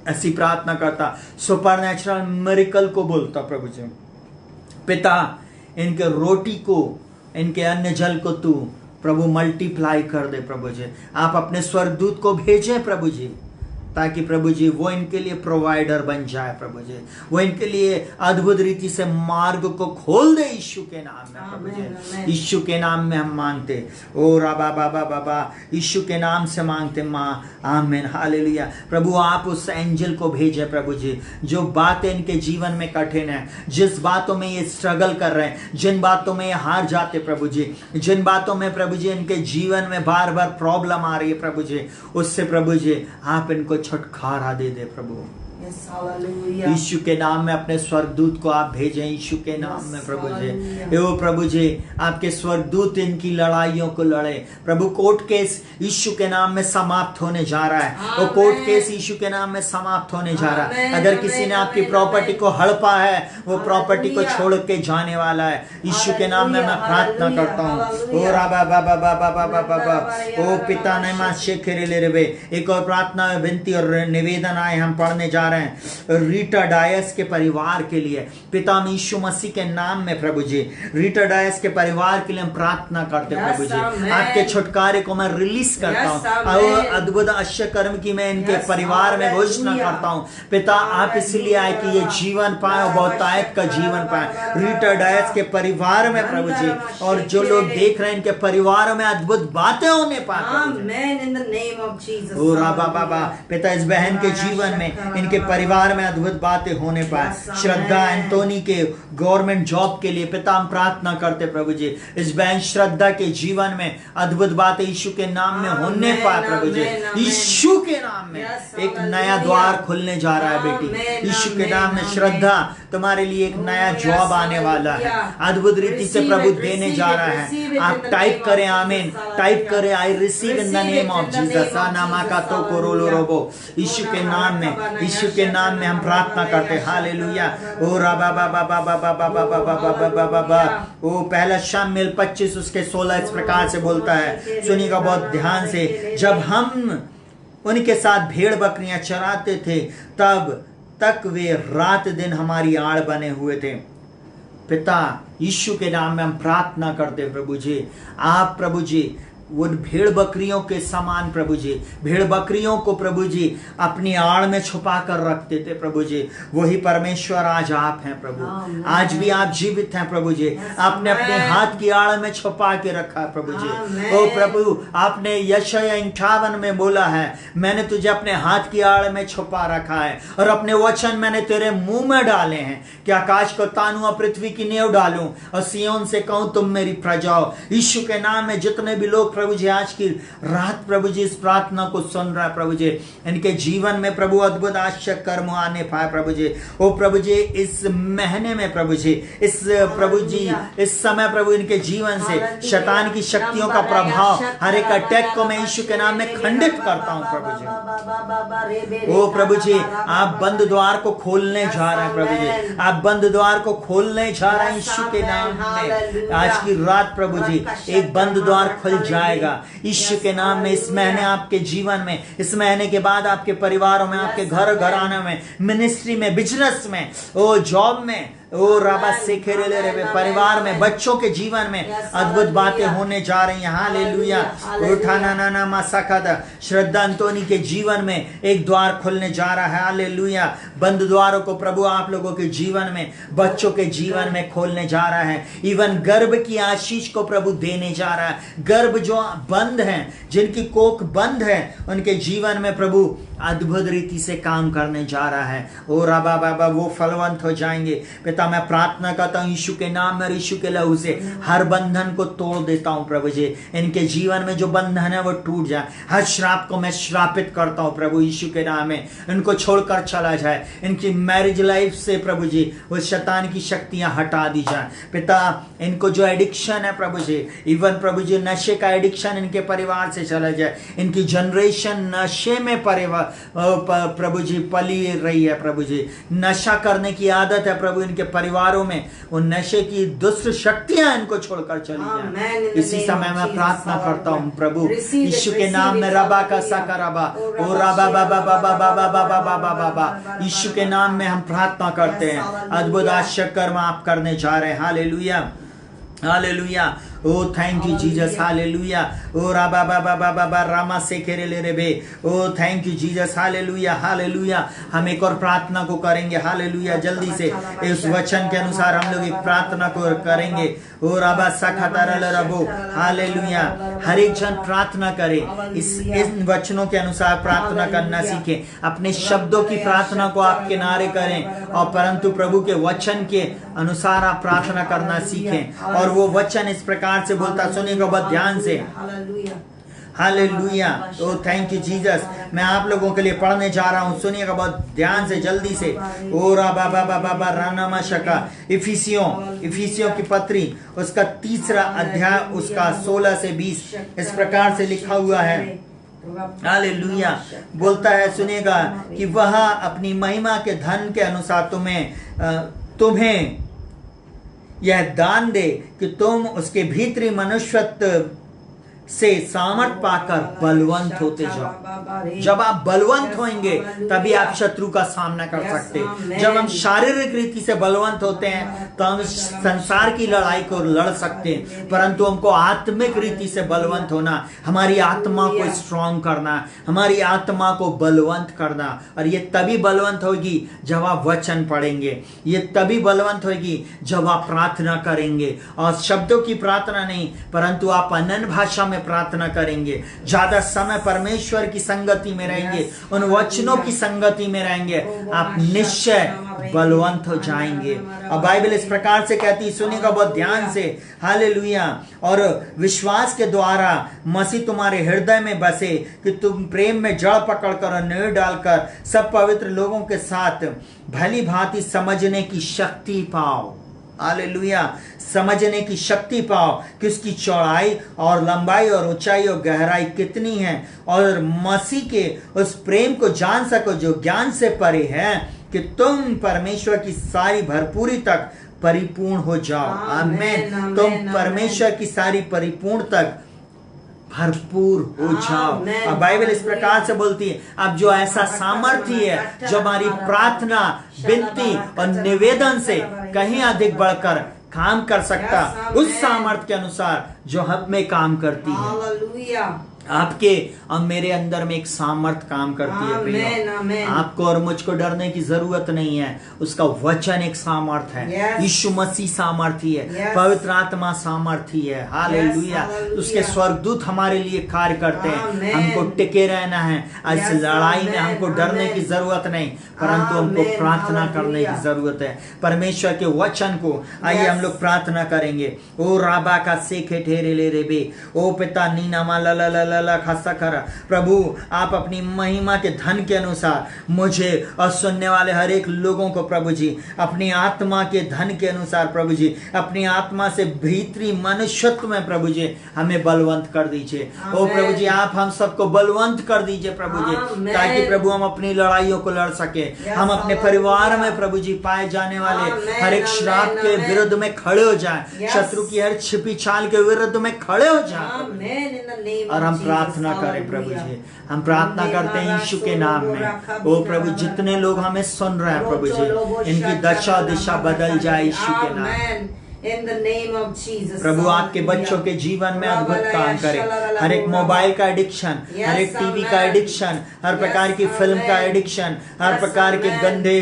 ऐसी प्रार्थना करता, सुपरनैचुरल मिरेकल को बोलता प्रभु जी। पिता इनके रोटी को, इनके अन्न जल को तू प्रभु मल्टीप्लाई कर दे प्रभु जी। आप अपने स्वर्गदूत को भेजें प्रभु जी, ताकि प्रभु जी वो इनके लिए प्रोवाइडर बन जाए प्रभु जी। वो इनके लिए अद्भुत रीति से मार्ग को खोल दे यीशु के नाम में प्रभु जी। यीशु के नाम में हम मांगते, ओ राबा बाबा बाबा यीशु के नाम से मांगते माँ, आमीन हालेलुया। प्रभु आप उस एंजल को भेजे प्रभु जी, जो बातें इनके जीवन में कठिन है, जिस बातों में ये स्ट्रगल कर रहे हैं, जिन बातों में ये हार जाते प्रभु जी, जिन बातों में प्रभु जी इनके जीवन में बार बार प्रॉब्लम आ रही है प्रभु जी, उससे प्रभु जी आप इनको छुटकारा दे दे प्रभु। यीशु के नाम में अपने स्वर्गदूत को आप भेजें यीशु के नाम में प्रभु जी। ओ प्रभु जी आपके स्वर्गदूत इनकी लड़ाइयों को लड़े प्रभु। कोर्ट केस यीशु के नाम में समाप्त होने जा रहा है, वो कोर्ट केस यीशु के नाम में समाप्त होने जा रहा है। अगर किसी ने आपकी प्रॉपर्टी को हड़पा है, वो प्रॉपर्टी को छोड़ के जाने वाला है यीशु के नाम में। मैं प्रार्थना करता हूँ ओ राबा बाबा बाबा बाबा बाबा ओ पिता ने मां शेखरे ले रे। एक और प्रार्थना, विनती और निवेदन आए हम पढ़ने जा रहे हैं रीटा डायस के परिवार के लिए। पिता यीशु मसीह के नाम में प्रभु जी रीटा डायस के परिवार के लिए हम प्रार्थना करते प्रभु जी। आपके छुटकारे को मैं रिलीज करता हूँ और अद्भुत आश्चर्य कर्म की मैं इनके परिवार में घोषणा करता हूँ। पिता आप इसलिए आए कि ये जीवन पाए और बहुतायत का जीवन पाए रीटा डायस के परिवार में प्रभु जी। और जो लोग देख रहे हैं इनके परिवार में अद्भुत बातें होने पाए ओ राबा बाबा। पिता इस बहन के जीवन में, इनके परिवार में अद्भुत बातें होने पाए। श्रद्धा एंटोनी के गवर्नमेंट जॉब के लिए पिता हम प्रार्थना करते प्रभु जी। इस बहन श्रद्धा के जीवन में अद्भुत बातें यीशु के नाम में होने पाए प्रभु जी। यीशु के नाम में एक नया द्वार खुलने जा रहा है बेटी। यीशु के नाम में श्रद्धा तुम्हारे लिए एक नया जॉब आने वाला है, अद्भुत रीति से प्रभु देने जा रहा है। आप टाइप करें आमीन, टाइप करें I receive in the name of Jesus. नामा का तो कोरोलो रोबो यीशु के नाम में, यीशु के नाम में हम प्रार्थना करते हैं हालेलुया। ओ राबा बाबा बाबा बाबा बाबा बाबा बाबा बाबा। ओ पहला शामिल 25 उसके 16 इस प्रकार से बोलता है, सुनिएगा बहुत ध्यान से। जब हम उनके साथ भेड़ बकरियां चराते थे तब तक वे रात दिन हमारी आड़ बने हुए थे। पिता यीशु के नाम में हम प्रार्थना करते प्रभु जी। आप प्रभु जी वो भेड़ बकरियों के समान प्रभु जी, भेड़ बकरियों को प्रभु जी अपनी आड़ में छुपा कर रखते थे प्रभु जी। वही परमेश्वर आज आप हैं प्रभु। आज भी आप जीवित हैं प्रभु जी। आपने अपने हाथ की आड़ में छुपा के रखा है प्रभु जी। ओ प्रभु आपने यशायाह 58 में बोला है, मैंने तुझे अपने हाथ की आड़ में छुपा रखा है और अपने वचन मैंने तेरे मुंह में डाले हैं कि आकाश को तानूं और पृथ्वी की नींव डालूं और सिय्योन से कहूं तुम मेरी प्रजा हो। यीशु के नाम में जितने भी लोग प्रभु जी आज की रात प्रभु जी इस प्रार्थना को सुन रहा है प्रभु जी, इनके जीवन में प्रभु अद्भुत आश्चर्य कर्म आने पाए प्रभु जी। ओ प्रभु जी इस महीने में प्रभु जी, इस प्रभु जी इस समय प्रभु इनके जीवन से शैतान की शक्तियों का प्रभाव, हर एक अटैक को मैं यीशु के नाम में खंडित करता हूं प्रभु जी। ओ प्रभु जी आप बंद द्वार को खोलने जा रहे हैं प्रभु जी। आप बंद द्वार को खोलने जा रहे हैं यीशु के नाम में। आज की रात प्रभु जी एक बंद द्वार खुल जाएगा यीशु के नाम में। इस महीने आपके जीवन में, इस महीने के बाद आपके परिवारों में, आपके घर घराने में, मिनिस्ट्री में, बिजनेस में, ओ जॉब में, ओ राबा सेखेरेले रे, परिवार में, बच्चों के जीवन में अद्भुत बातें होने जा रही हैं हालेलुया। उठाना ना ना मासाखदा। श्रद्धा अंतोनी के जीवन में एक द्वार खुलने जा रहा है हालेलुया। बंद द्वारों को प्रभु आप लोगों के जीवन में, बच्चों के जीवन में खोलने जा रहा है। इवन गर्भ की आशीष को प्रभु देने जा रहा है। गर्भ जो बंद हैं, जिनकी कोख बंद है, उनके जीवन में प्रभु अद्भुत रीति से काम करने जा रहा है। ओ राबा बाबा वो फलवंत हो जाएंगे। पिता मैं प्रार्थना करता हूँ यीशु के नाम में और यीशु के लहू से हर बंधन को तोड़ देता हूँ प्रभु जी। इनके जीवन में जो बंधन है वो टूट जाए। हर श्राप को मैं श्रापित करता हूँ प्रभु यीशु के नाम में, इनको छोड़कर चला जाए। इनकी मैरिज लाइफ से प्रभु जी वो शैतान की शक्तियां हटा दी जाए। पिता इनको जो एडिक्शन है प्रभु जी, इवन प्रभु जी नशे का एडिक्शन इनके परिवार से चला जाए। इनकी जनरेशन नशे में प्रभु जी पली रही है प्रभु जी, नशा करने की आदत है प्रभु इनके परिवारों में, वो नशे की दुष्ट शक्तियां इनको छोड़कर चली जाए। इसी समय मैं प्रार्थना करता हूँ प्रभु यीशु के नाम में, रबा का सकरबा ओ रबा बाबा बाबा बाबा बाबा बाबा बाबा, यीशु के नाम में हम प्रार्थना करते हैं। अद्भुत आश्चर्य कर्म आप करने जा रहे हैं। Hallelujah hallelujah, oh thank you Jesus, hallelujah. ओ राबा बाबा बाबा बा रामा सेकेरे ले रे बे, oh thank you Jesus, hallelujah hallelujah. हम एक और प्रार्थना को करेंगे, हालेलुया। जल्दी से इस वचन के अनुसार हम लोग एक प्रार्थना को करेंगे। ओ राबा सखतर रबो, हालेलुया। हर एक जन प्रार्थना करे, इन वचनों के अनुसार प्रार्थना करना सीखे। अपने शब्दों की प्रार्थना को आप किनारे करें और परंतु प्रभु के वचन के अनुसार आप प्रार्थना करना सीखें। और वो वचन इस प्रकार से बोलता, सुनिएगा बहुत ध्यान से। Hallelujah, oh thank you Jesus. मैं आप लोगों के लिए पढ़ने जा रहा हूँ, सुनिएगा बहुत ध्यान से, जल्दी से। ओ राबा बाबा बाबा रानामा शका, इफिसियों की पत्री उसका 3रा अध्याय उसका 16 से 20 इस प्रकार से लिखा हुआ है। हालेलुया, बोलता है सुनिएगा कि वह अपनी महिमा के धन के अनुसार तुम्हें यह दान दे कि तुम उसके भीतरी मनुष्यत्व से सामर्थ पाकर बलवंत होते जाओ। जब आप बलवंत होंगे तभी आप शत्रु का सामना कर सकते हैं। जब हम शारीरिक रीति से बलवंत होते हैं तो हम संसार की लड़ाई को लड़ सकते हैं, परंतु हमको आत्मिक रीति से बलवंत होना, हमारी आत्मा को स्ट्रांग करना, हमारी आत्मा को बलवंत करना। और ये तभी बलवंत होगी जब आप वचन पढ़ेंगे, ये तभी बलवंत होगी जब आप प्रार्थना करेंगे। और शब्दों की प्रार्थना नहीं, परंतु आप अनन्य भाषा में प्रार्थना करेंगे, ज्यादा समय परमेश्वर की संगति में रहेंगे, उन वचनों की संगति में रहेंगे, आप निश्चय बलवंत हो जाएंगे। और बाइबल इस प्रकार से कहती है, सुनिएगा बहुत ध्यान से, हालेलुया। और विश्वास के द्वारा मसीह तुम्हारे हृदय में बसे कि तुम प्रेम में जड़ पकड़कर और नींव डालकर सब पवित्र लोगों के साथ भली भांति समझने की शक्ति पाओ। हालेलुया, समझने की शक्ति पाओ कि उसकी चौड़ाई और लंबाई और ऊंचाई और गहराई कितनी है, और मसीह के उस प्रेम को जान सको जो ज्ञान से परे है, कि तुम परमेश्वर की सारी भरपूरी तक परिपूर्ण हो जाओ। आमीन। तुम परमेश्वर की सारी परिपूर्ण तक भरपूर हो जाओ। और बाइबल इस प्रकार से बोलती है, अब जो ऐसा सामर्थ्य है जो हमारी प्रार्थना, विनती और निवेदन से कहीं अधिक बढ़कर काम कर सकता, उस सामर्थ्य के अनुसार जो हम में काम करती है। आपके और मेरे अंदर में एक सामर्थ काम करती है प्रियो। आपको और मुझको डरने की जरूरत नहीं है, उसका वचन एक सामर्थ है। यीशु मसीह सामर्थी है, पवित्र आत्मा सामर्थी है। हालेलुया, उसके स्वर्गदूत हमारे लिए कार्य करते हैं। हमको टिके रहना है, इस लड़ाई में हमको डरने की जरूरत नहीं, परंतु हमको प्रार्थना करने की जरूरत है परमेश्वर के वचन को। आइए हम लोग प्रार्थना करेंगे। ओ राबा का सेखे ठेरे ले रे बे, ओ पिता नीना मा ला ला ला खासा करा। प्रभु आप अपनी महिमा के धन के अनुसार मुझे और सुनने वाले हर एक लोगों को प्रभु जी अपनी आत्मा के धन के अनुसार प्रभु जी अपनी आत्मा से भीतरी मनुष्यत्व में प्रभु जी हमें बलवंत कर दीजिए। ओ प्रभु जी आप हम सबको बलवंत कर दीजिए प्रभु जी, ताकि प्रभु हम अपनी लड़ाइयों को लड़ सके। हम अपने परिवार में प्रभु जी पाए जाने वाले हर एक श्राप के विरुद्ध में खड़े हो जाए, शत्रु की हर छिपी चाल के विरुद्ध में खड़े हो जाए। और हम प्रार्थना करें प्रभु जी, हम प्रार्थना करते हैं यीशु के नाम में। ओ प्रभु जितने लोग हमें सुन रहे हैं प्रभु जी, इनकी दशा दिशा बदल जाए यीशु के नाम में। प्रभु आपके बच्चों के जीवन में अद्भुत काम करे। हर एक मोबाइल का एडिक्शन, हर एक टीवी का एडिक्शन, हर प्रकार की फिल्म का एडिक्शन, हर प्रकार के गंदे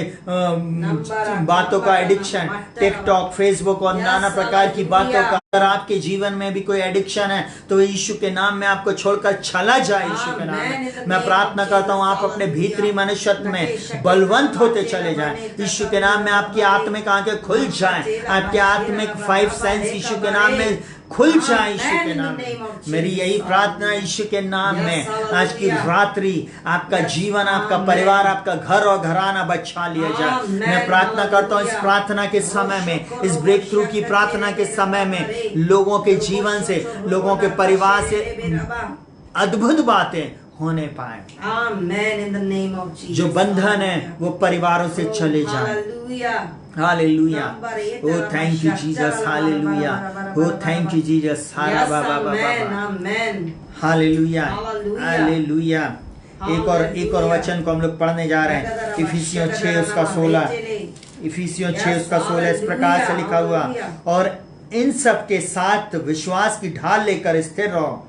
बातों का एडिक्शन, टिकटॉक, फेसबुक और नाना प्रकार की बातों का अगर आपके जीवन में भी कोई एडिक्शन है तो यीशु के नाम में आपको छोड़कर चला जाए। यीशु के नाम में मैं प्रार्थना करता हूँ आप अपने भीतरी मनुष्यत्व में बलवंत होते चले जाएं। यीशु के नाम में आपकी आत्मिक आंखें खुल जाएं, आपके आत्मिक 5 सेंस यीशु के नाम में खुल जाए। यीशु के नाम में मेरी यही प्रार्थना है। यीशु के नाम में आज की रात्रि आपका जीवन, आपका परिवार, आपका घर और घराना बचा लिया जाए। मैं प्रार्थना करता हूँ इस प्रार्थना के समय में, इस ब्रेक थ्रू की प्रार्थना के समय में लोगों के जीवन से, लोगों के परिवार से अद्भुत बातें होने पाए। जो बंधन है वो परिवारों से चले जाए। Hallelujah. Oh thank you Jesus। Hallelujah. Oh thank you Jesus। Hallelujah. Hallelujah. एक और वचन को हम लोग पढ़ने जा रहे हैं। इफिसियों 6 उसका 16। इफिसियों 6 उसका 16 इस प्रकार से लिखा हुआ, और इन सब के साथ विश्वास की ढाल लेकर स्थिर रहो,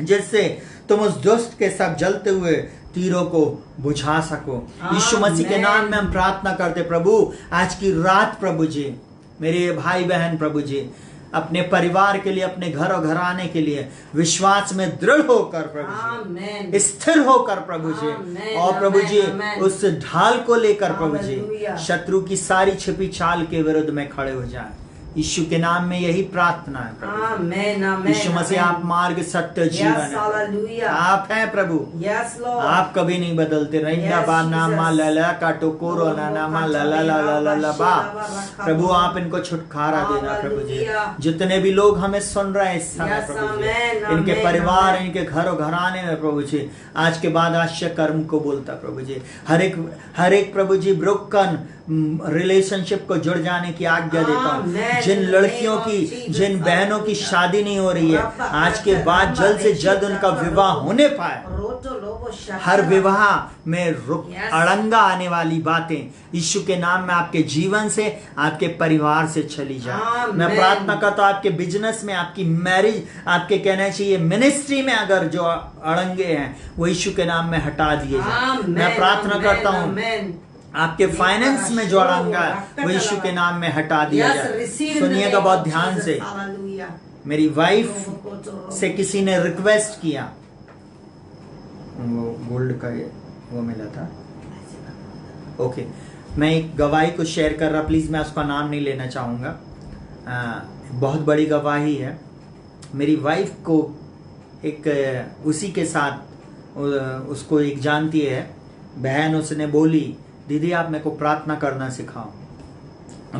जिससे तुम उस दुष्ट के सब जलते हुए तीरों को बुझा सको। यीशु मसीह के नाम में हम प्रार्थना करते प्रभु आज की रात, प्रभु जी मेरे भाई बहन, प्रभु जी अपने परिवार के लिए, अपने घर और घराने के लिए विश्वास में दृढ़ होकर प्रभु जी, स्थिर होकर प्रभु जी, और प्रभु जी उस ढाल को लेकर प्रभु जी शत्रु की सारी छिपी चाल के विरुद्ध में खड़े हो जाए। यीशु के नाम में यही प्रार्थना है प्रभु। यीशु मसीह आप मार्ग, सत्य, जीवन है। आप हैं प्रभु। आप कभी नहीं बदलते। प्रभु आप इनको छुटकारा देना प्रभु जी। जितने भी लोग हमें सुन रहे हैं इस समय प्रभु जी, इनके परिवार, इनके घर और घराने में प्रभु जी आज के बाद आश्चर्य कर्म को बोलता प्रभु जी। हर एक प्रभु जी ब्रोकन रिलेशनशिप को जुड़ जाने की आज्ञा देता हूँ। जिन लड़कियों की, जिन बहनों की शादी नहीं हो रही है, आज के बाद जल्द से जल्द उनका विवाह होने पाए। हर विवाह में अड़ंगा आने वाली बातें यीशु के नाम में आपके जीवन से, आपके परिवार से चली जाए। मैं प्रार्थना करता हूँ आपके बिजनेस में, आपकी मैरिज, आपके कहना चाहिए मिनिस्ट्री में अगर जो अड़ंगे हैं वो यीशु के नाम में हटा दिए जाए। मैं प्रार्थना करता हूँ आपके फाइनेंस में जो अड़ंगा है वो यीशु के नाम में हटा दिया जाए। सुनिएगा बहुत ध्यान से। मेरी वाइफ से किसी ने रिक्वेस्ट किया, वो गोल्ड का वो मिला था। ओके, मैं एक गवाही को शेयर कर रहा, प्लीज मैं उसका नाम नहीं लेना चाहूँगा। बहुत बड़ी गवाही है। मेरी वाइफ को एक उसी के साथ उसको एक जानती है बहन, उसने बोली दीदी आप मेरे को प्रार्थना करना सिखाओ।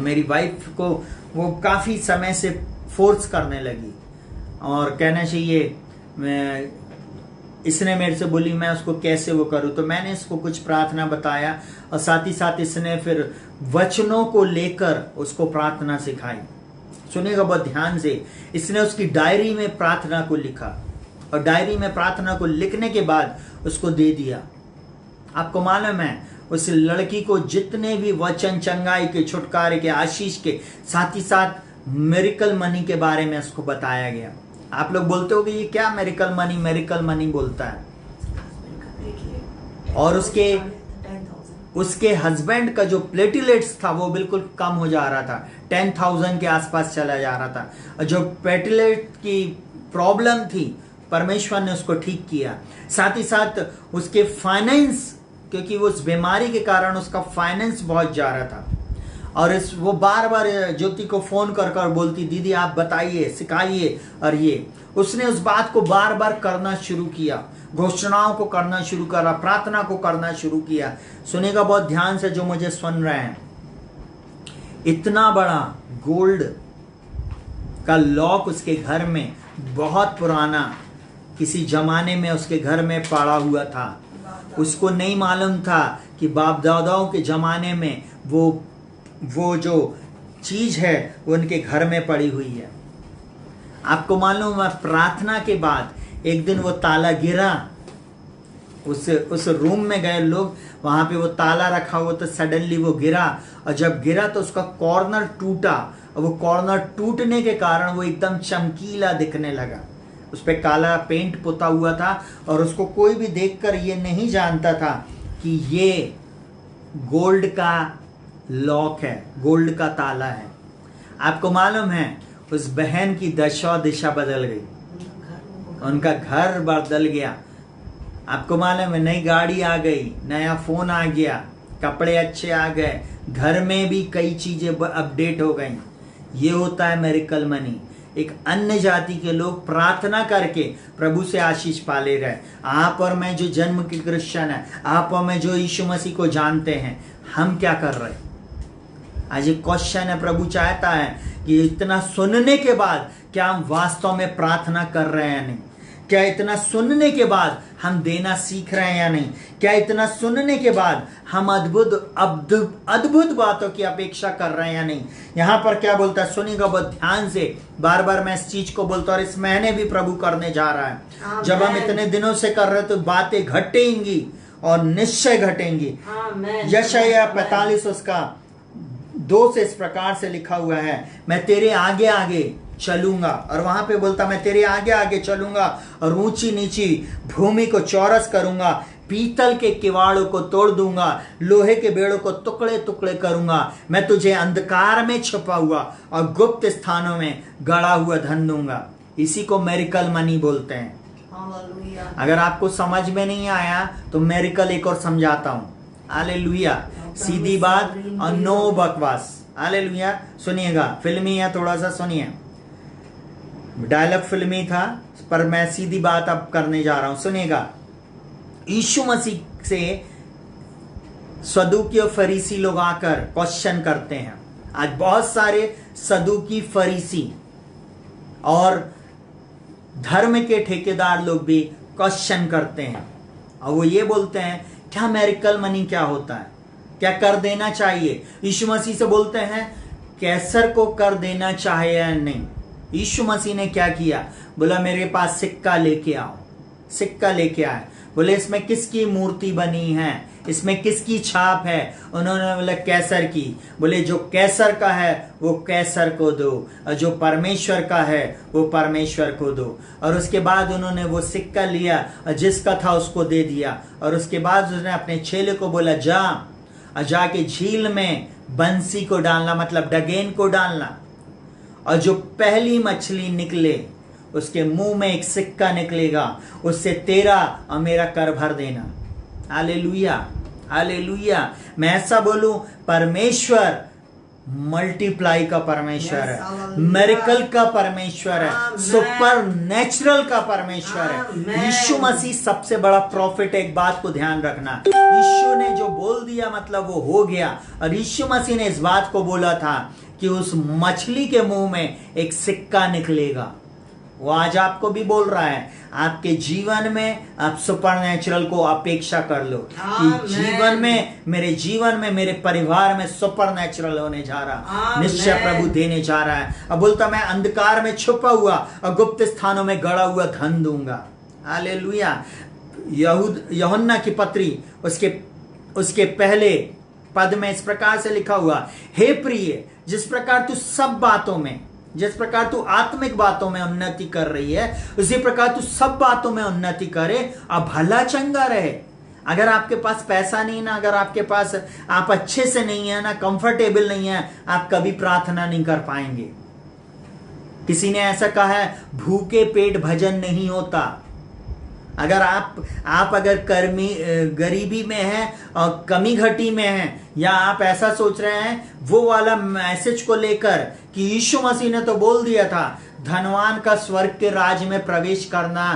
मेरी वाइफ को वो काफ़ी समय से फोर्स करने लगी और कहना चाहिए इसने मेरे से बोली मैं उसको कैसे वो करूँ, तो मैंने इसको कुछ प्रार्थना बताया और साथ ही साथ इसने फिर वचनों को लेकर उसको प्रार्थना सिखाई। सुनिएगा बहुत ध्यान से। इसने उसकी डायरी में प्रार्थना को लिखा और डायरी में प्रार्थना को लिखने के बाद उसको दे दिया। आपको मालूम है उस लड़की को जितने भी वचन चंगाई के, छुटकारे के, आशीष के, साथ ही साथ मिरेकल मनी के बारे में उसको बताया गया। आप लोग बोलते हो कि ये क्या मिरेकल मनी बोलता है। और उसके हस्बैंड का जो प्लेटिलेट्स था वो बिल्कुल कम हो जा रहा था, 10,000 के आसपास चला जा रहा था। और जो प्लेटिलेट की प्रॉब्लम थी परमेश्वर ने उसको ठीक किया। साथ ही साथ उसके फाइनेंस, क्योंकि वो उस बीमारी के कारण उसका फाइनेंस बहुत जा रहा था और वो बार बार ज्योति को फोन कर कर बोलती दीदी आप बताइए, सिखाइए। और ये उसने उस बात को बार बार करना शुरू किया, घोषणाओं को करना शुरू करा, प्रार्थना को करना शुरू किया। सुनेगा बहुत ध्यान से जो मुझे सुन रहे हैं। इतना बड़ा गोल्ड का लॉक उसके घर में, बहुत पुराना, किसी जमाने में उसके घर में पड़ा हुआ था। उसको नहीं मालूम था कि बाप दादाओं के जमाने में वो जो चीज है वो उनके घर में पड़ी हुई है। आपको मालूम है प्रार्थना के बाद एक दिन वो ताला गिरा। उस रूम में गए लोग, वहां पे वो ताला रखा हुआ, तो सडनली वो गिरा और जब गिरा तो उसका कॉर्नर टूटा और वो कॉर्नर टूटने के कारण वो एकदम चमकीला दिखने लगा। उस पे काला पेंट पुता हुआ था और उसको कोई भी देखकर ये नहीं जानता था कि ये गोल्ड का लॉक है, गोल्ड का ताला है। आपको मालूम है उस बहन की दशा दिशा बदल गई, उनका घर बदल गया। आपको मालूम है, नई गाड़ी आ गई, नया फोन आ गया, कपड़े अच्छे आ गए, घर में भी कई चीजें अपडेट हो गई। ये होता है मिरेकल मनी। एक अन्य जाति के लोग प्रार्थना करके प्रभु से आशीष पा ले रहे। आप और मैं जो जन्म के क्रिश्चियन है, आप और मैं जो यीशु मसीह को जानते हैं, हम क्या कर रहे हैं? आज एक क्वेश्चन है, प्रभु चाहता है कि इतना सुनने के बाद क्या हम वास्तव में प्रार्थना कर रहे हैं या नहीं? क्या इतना सुनने के बाद हम देना सीख रहे हैं या नहीं? क्या इतना सुनने के बाद हम अद्भुत बातों की अपेक्षा कर रहे हैं या नहीं? यहां पर क्या बोलता है, सुनिएगा बहुत ध्यान से। बार बार मैं इस चीज को बोलता हूं और इस महीने भी प्रभु करने जा रहा है। जब हम इतने दिनों से कर रहे हैं तो बातें घटेंगी और निश्चय घटेंगी। यशायाह 45 उसका 2 से इस प्रकार से लिखा हुआ है, मैं तेरे आगे आगे चलूंगा। और वहां पे बोलता, मैं तेरे आगे आगे चलूंगा और ऊंची नीची भूमि को चौरस करूंगा, पीतल के किवाड़ों को तोड़ दूंगा, लोहे के बेड़ों को टुकड़े टुकड़े करूंगा। मैं तुझे अंधकार में छुपा हुआ और गुप्त स्थानों में गड़ा हुआ धन दूंगा। इसी को मिरेकल मनी बोलते हैं। अगर आपको समझ में नहीं आया तो मिरेकल एक और समझाता हूं। हालेलुया। सीधी बात और नो बकवास। हालेलुया। सुनिएगा, फिल्मी है, थोड़ा सा सुनिए। डायलॉग फिल्मी था, पर मैं सीधी बात अब करने जा रहा हूं। सुनिएगा, यीशु मसीह से सदूकी और फरीसी लोग आकर क्वेश्चन करते हैं। आज बहुत सारे सदूकी, फरीसी और धर्म के ठेकेदार लोग भी क्वेश्चन करते हैं और वो ये बोलते हैं, क्या मिरेकल मनी क्या होता है? क्या कर देना चाहिए? यीशु मसीह से बोलते हैं कैसर को कर देना चाहिए या नहीं। यीशु मसीह ने क्या किया? बोला मेरे पास सिक्का लेके आओ। सिक्का लेके आए। बोले इसमें किसकी मूर्ति बनी है, इसमें किसकी छाप है? उन्होंने बोला कैसर की। बोले जो कैसर का है वो कैसर को दो और जो परमेश्वर का है वो परमेश्वर को दो। और उसके बाद उन्होंने वो सिक्का लिया और जिसका था उसको दे दिया। और उसके बाद उसने अपने चेले को बोला जा और जाके झील में बंसी को डालना, मतलब डगेन को डालना, और जो पहली मछली निकले उसके मुंह में एक सिक्का निकलेगा, उससे तेरा और मेरा कर भर देना। Hallelujah, hallelujah. मैं ऐसा बोलूं, परमेश्वर मल्टीप्लाई का परमेश्वर है, मिरेकल का परमेश्वर है, सुपर नेचुरल का परमेश्वर है। यीशु मसीह सबसे बड़ा प्रॉफिट। एक बात को ध्यान रखना, यीशु ने जो बोल दिया मतलब वो हो गया। और यीशु मसीह ने इस बात को बोला था कि उस मछली के मुंह में एक सिक्का निकलेगा। वो आज आपको भी बोल रहा है, आपके जीवन में आप सुपरनैचुरल को अपेक्षा कर लो कि जीवन में, मेरे जीवन में, मेरे परिवार में सुपरनैचुरल होने जा रहा, निश्चय प्रभु देने जा रहा है। अब बोलता मैं अंधकार में छुपा हुआ और गुप्त स्थानों में गड़ा हुआ धन दूंगा। हालेलुया। यूहन्ना की पत्री उसके पहले पद में इस प्रकार से लिखा हुआ, हे प्रिय, जिस प्रकार तू सब बातों में, जिस प्रकार तू आत्मिक बातों में उन्नति कर रही है, उसी प्रकार तू सब बातों में उन्नति करे और भला चंगा रहे। अगर आपके पास पैसा नहीं ना, अगर आपके पास आप अच्छे से नहीं है ना, कंफर्टेबल नहीं है, आप कभी प्रार्थना नहीं कर पाएंगे। किसी ने ऐसा कहा है, भूखे पेट भजन नहीं होता। अगर आप अगर गरीबी में हैं और कमी घटी में हैं, या आप ऐसा सोच रहे हैं वो वाला मैसेज को लेकर कि यीशु मसीह ने तो बोल दिया था धनवान का स्वर्ग के राज में प्रवेश करना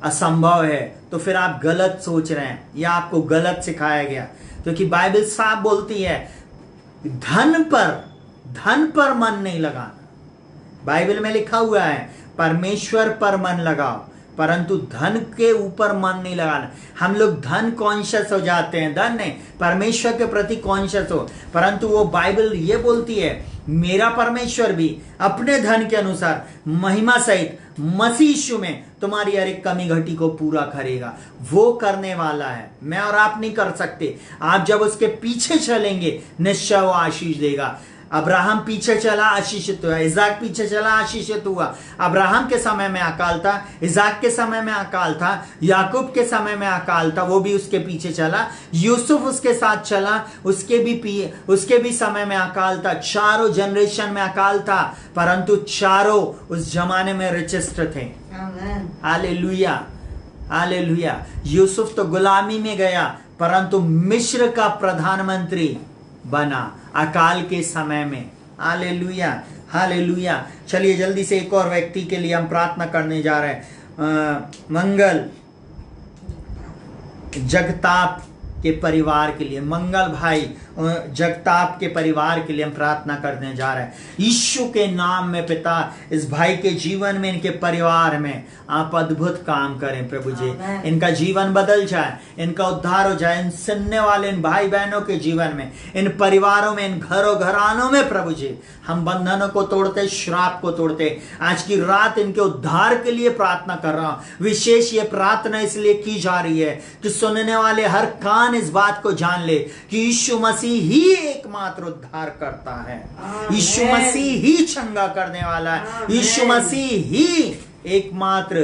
असंभव है, तो फिर आप गलत सोच रहे हैं या आपको गलत सिखाया गया। क्योंकि बाइबल साफ बोलती है धन पर मन नहीं लगाना। बाइबल में लिखा हुआ है परमेश्वर पर मन लगाओ, परंतु धन के ऊपर मन नहीं लगाना। हम लोग धन कॉन्शियस हो जाते हैं, धन नहीं, परमेश्वर के प्रति कॉन्शियस हो। परंतु वो बाइबल ये बोलती है मेरा परमेश्वर भी अपने धन के अनुसार महिमा सहित मसीह यीशु में तुम्हारी हर एक कमी घटी को पूरा करेगा। वो करने वाला है, मैं और आप नहीं कर सकते। आप जब उसके पीछे चलेंगे निश्चय वो आशीष देगा। अब्राहम पीछे चला, आशीषित हुआ। इजाक पीछे चला, आशीषित हुआ। अब्राहम के समय में अकाल था, इजाक के समय में अकाल था, याकूब के समय में अकाल था, वो भी उसके पीछे चला। यूसुफ उसके साथ चला, उसके भी समय में अकाल था। चारों जनरेशन में अकाल था, परंतु चारों उस जमाने में रिचेस्ट थे। Hallelujah, hallelujah. यूसुफ तो गुलामी में गया, परंतु मिस्र का प्रधानमंत्री बना अकाल के समय में। Hallelujah, hallelujah. चलिए जल्दी से एक और व्यक्ति के लिए हम प्रार्थना करने जा रहे हैं। मंगल जगताप के परिवार के लिए, मंगल भाई जगताप के परिवार के लिए हम प्रार्थना करने जा रहे हैं। यीशु के नाम में पिता, इस भाई के जीवन में, इनके परिवार में आप अद्भुत काम करें प्रभु जी। इनका जीवन बदल जाए, इनका उद्धार हो जाए। इन सुनने वाले इन भाई बहनों के जीवन में, इन परिवारों में, इन घरों घरानों में प्रभु जी हम बंधनों को तोड़ते, श्राप को तोड़ते। आज की रात इनके उद्धार के लिए प्रार्थना कर रहा हूं। विशेष ये प्रार्थना इसलिए की जा रही है कि सुनने वाले हर कान इस बात को जान ले कि यीशु मसीह ही एकमात्र उद्धार करता है। यीशु मसीह ही चंगा करने वाला है। यीशु मसीह ही एकमात्र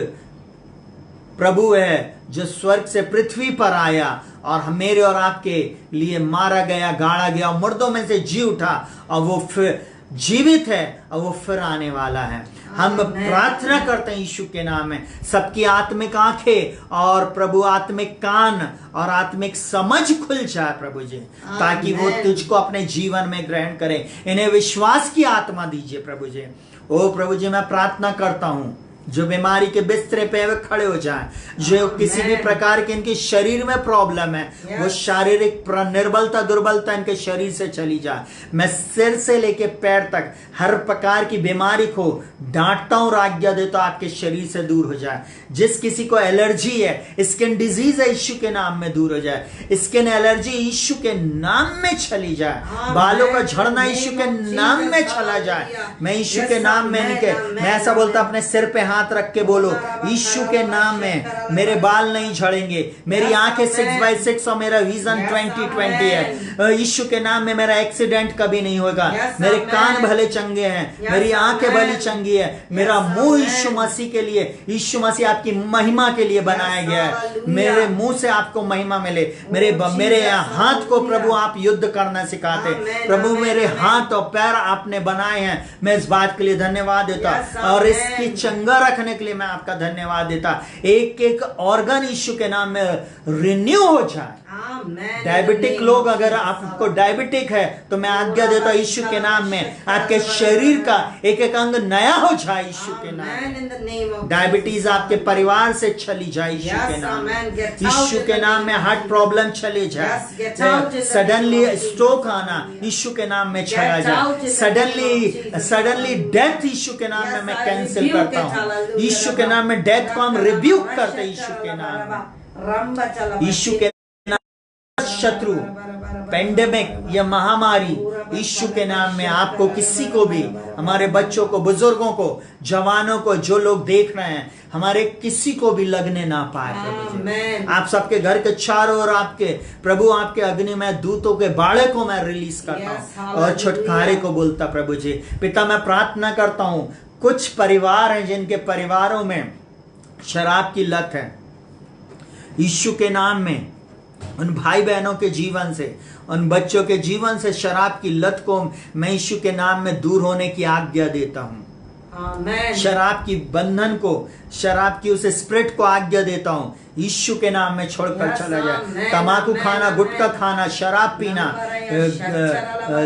प्रभु है जो स्वर्ग से पृथ्वी पर आया और मेरे और आपके लिए मारा गया, गाड़ा गया, मुर्दों में से जी उठा और वो फिर जीवित है और वो फिर आने वाला है। हम प्रार्थना करते हैं यीशु के नाम में, सबकी आत्मिक आंखें और प्रभु आत्मिक कान और आत्मिक समझ खुल जाए प्रभु जी, ताकि वो तुझको अपने जीवन में ग्रहण करें। इन्हें विश्वास की आत्मा दीजिए प्रभु जी। ओ प्रभु जी, मैं प्रार्थना करता हूं जो बीमारी के बिस्तरे पे वे खड़े हो जाएं, जो किसी भी प्रकार के इनके शरीर में प्रॉब्लम है, वो शारीरिक निर्बलता, दुर्बलता इनके शरीर से चली जाए। मैं सिर से लेके पैर तक हर प्रकार की बीमारी को डांटता हूं और आज्ञा देता हूं आपके शरीर से दूर हो जाए। जिस किसी को एलर्जी है, स्किन डिजीज है, यीशु के नाम में दूर हो जाए। स्किन एलर्जी यीशु के नाम में चली जाए। बालों का झड़ना यीशु के नाम में चला जाए। मैं यीशु के नाम में इनके, मैं ऐसा बोलता, अपने सिर पे हाथ रख के बोलो, यीशु के नाम में मेरे बाल नहीं झड़ेंगे, मेरी आंखें 6/6 और मेरा विजन 20/20 है। यीशु के नाम में मेरा एक्सीडेंट कभी नहीं होगा। मेरे कान भले चंगे हैं, मेरी आंखें भली चंगी है, मेरा मुंह यीशु मसीह के लिए, यीशु मसीह आपकी महिमा के लिए बनाया गया है। मेरे मुंह से आपको महिमा मिले। मेरे हाथ को प्रभु आप युद्ध करना सिखाते। प्रभु मेरे हाथ और पैर आपने बनाए हैं, मैं इस बात के लिए धन्यवाद देता और इसकी चंगा रखने के लिए मैं आपका धन्यवाद देता। एक एक ऑर्गन यीशु के नाम में रिन्यू हो जाए। डायबिटिक लोग, अगर आपको डायबिटिक है तो मैं आज्ञा देता हूं यीशु के नाम में आपके शरीर का एक एक अंग नया हो जाए यीशु के नाम। डायबिटीज आपके परिवार से चली जाए यीशु के नाम में। यीशु के नाम में हार्ट प्रॉब्लम चले जाए। सडनली स्ट्रोक आना यीशु के नाम में चला जाए। सडनली डेथ यीशु के नाम में मैं कैंसिल करता हूं। यीशु के नाम में डेथ को हम रिब्यूक करते यीशु के नाम में। यीशु के शत्रु, पेंडेमिक या महामारी यीशु के नाम में आपको, किसी को भी, हमारे बच्चों को, बुजुर्गों को, जवानों को, जो लोग देख रहे हैं, हमारे किसी को भी लगने ना पाए प्रभु जी। आप सबके घर के चारों ओर आपके प्रभु, आपके अग्निमय दूतों के बाड़े को मैं रिलीज करता हूं और छुटकारे को बोलता प्रभु जी। पिता, मैं प्रार्थना करता हूं, कुछ परिवार हैं जिनके परिवारों में शराब की लत है, यीशु के नाम में उन भाई बहनों के जीवन से, उन बच्चों के जीवन से शराब की लत को मैं यीशु के नाम में दूर होने की आज्ञा देता हूं। शराब की बंधन को, शराब की उस स्पिरिट को आज्ञा देता हूं, यीशु के नाम में छोड़कर चला जाए। तंबाकू खाना, गुटखा खाना, शराब पीना,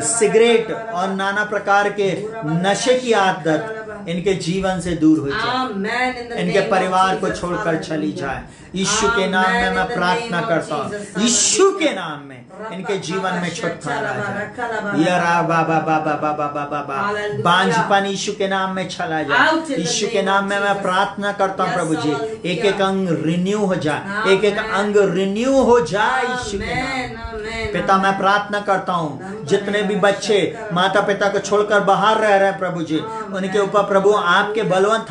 सिगरेट और नाना प्रकार के नशे की आदत इनके जीवन से दूर हो जाए, इनके परिवार को छोड़कर चली जाए। यीशु के नाम में मैं प्रार्थना करता हूँ, यीशु के नाम में इनके जीवन में छुटकारा जाए। यारा बाबा बाबा बाबा बाबा बाबा, बांझपन यीशु के नाम में चला जाए। यीशु के नाम में मैं प्रार्थना करता हूँ प्रभु जी, एक एक अंग रिन्यू हो जाए, एक एक अंग रिन्यू हो जाए यीशु के नाम। पिता मैं प्रार्थना करता हूँ जितने भी बच्चे माता पिता को छोड़कर बाहर रह रहे हैं प्रभु जी, उनके ऊपर प्रभु आपके बलवंत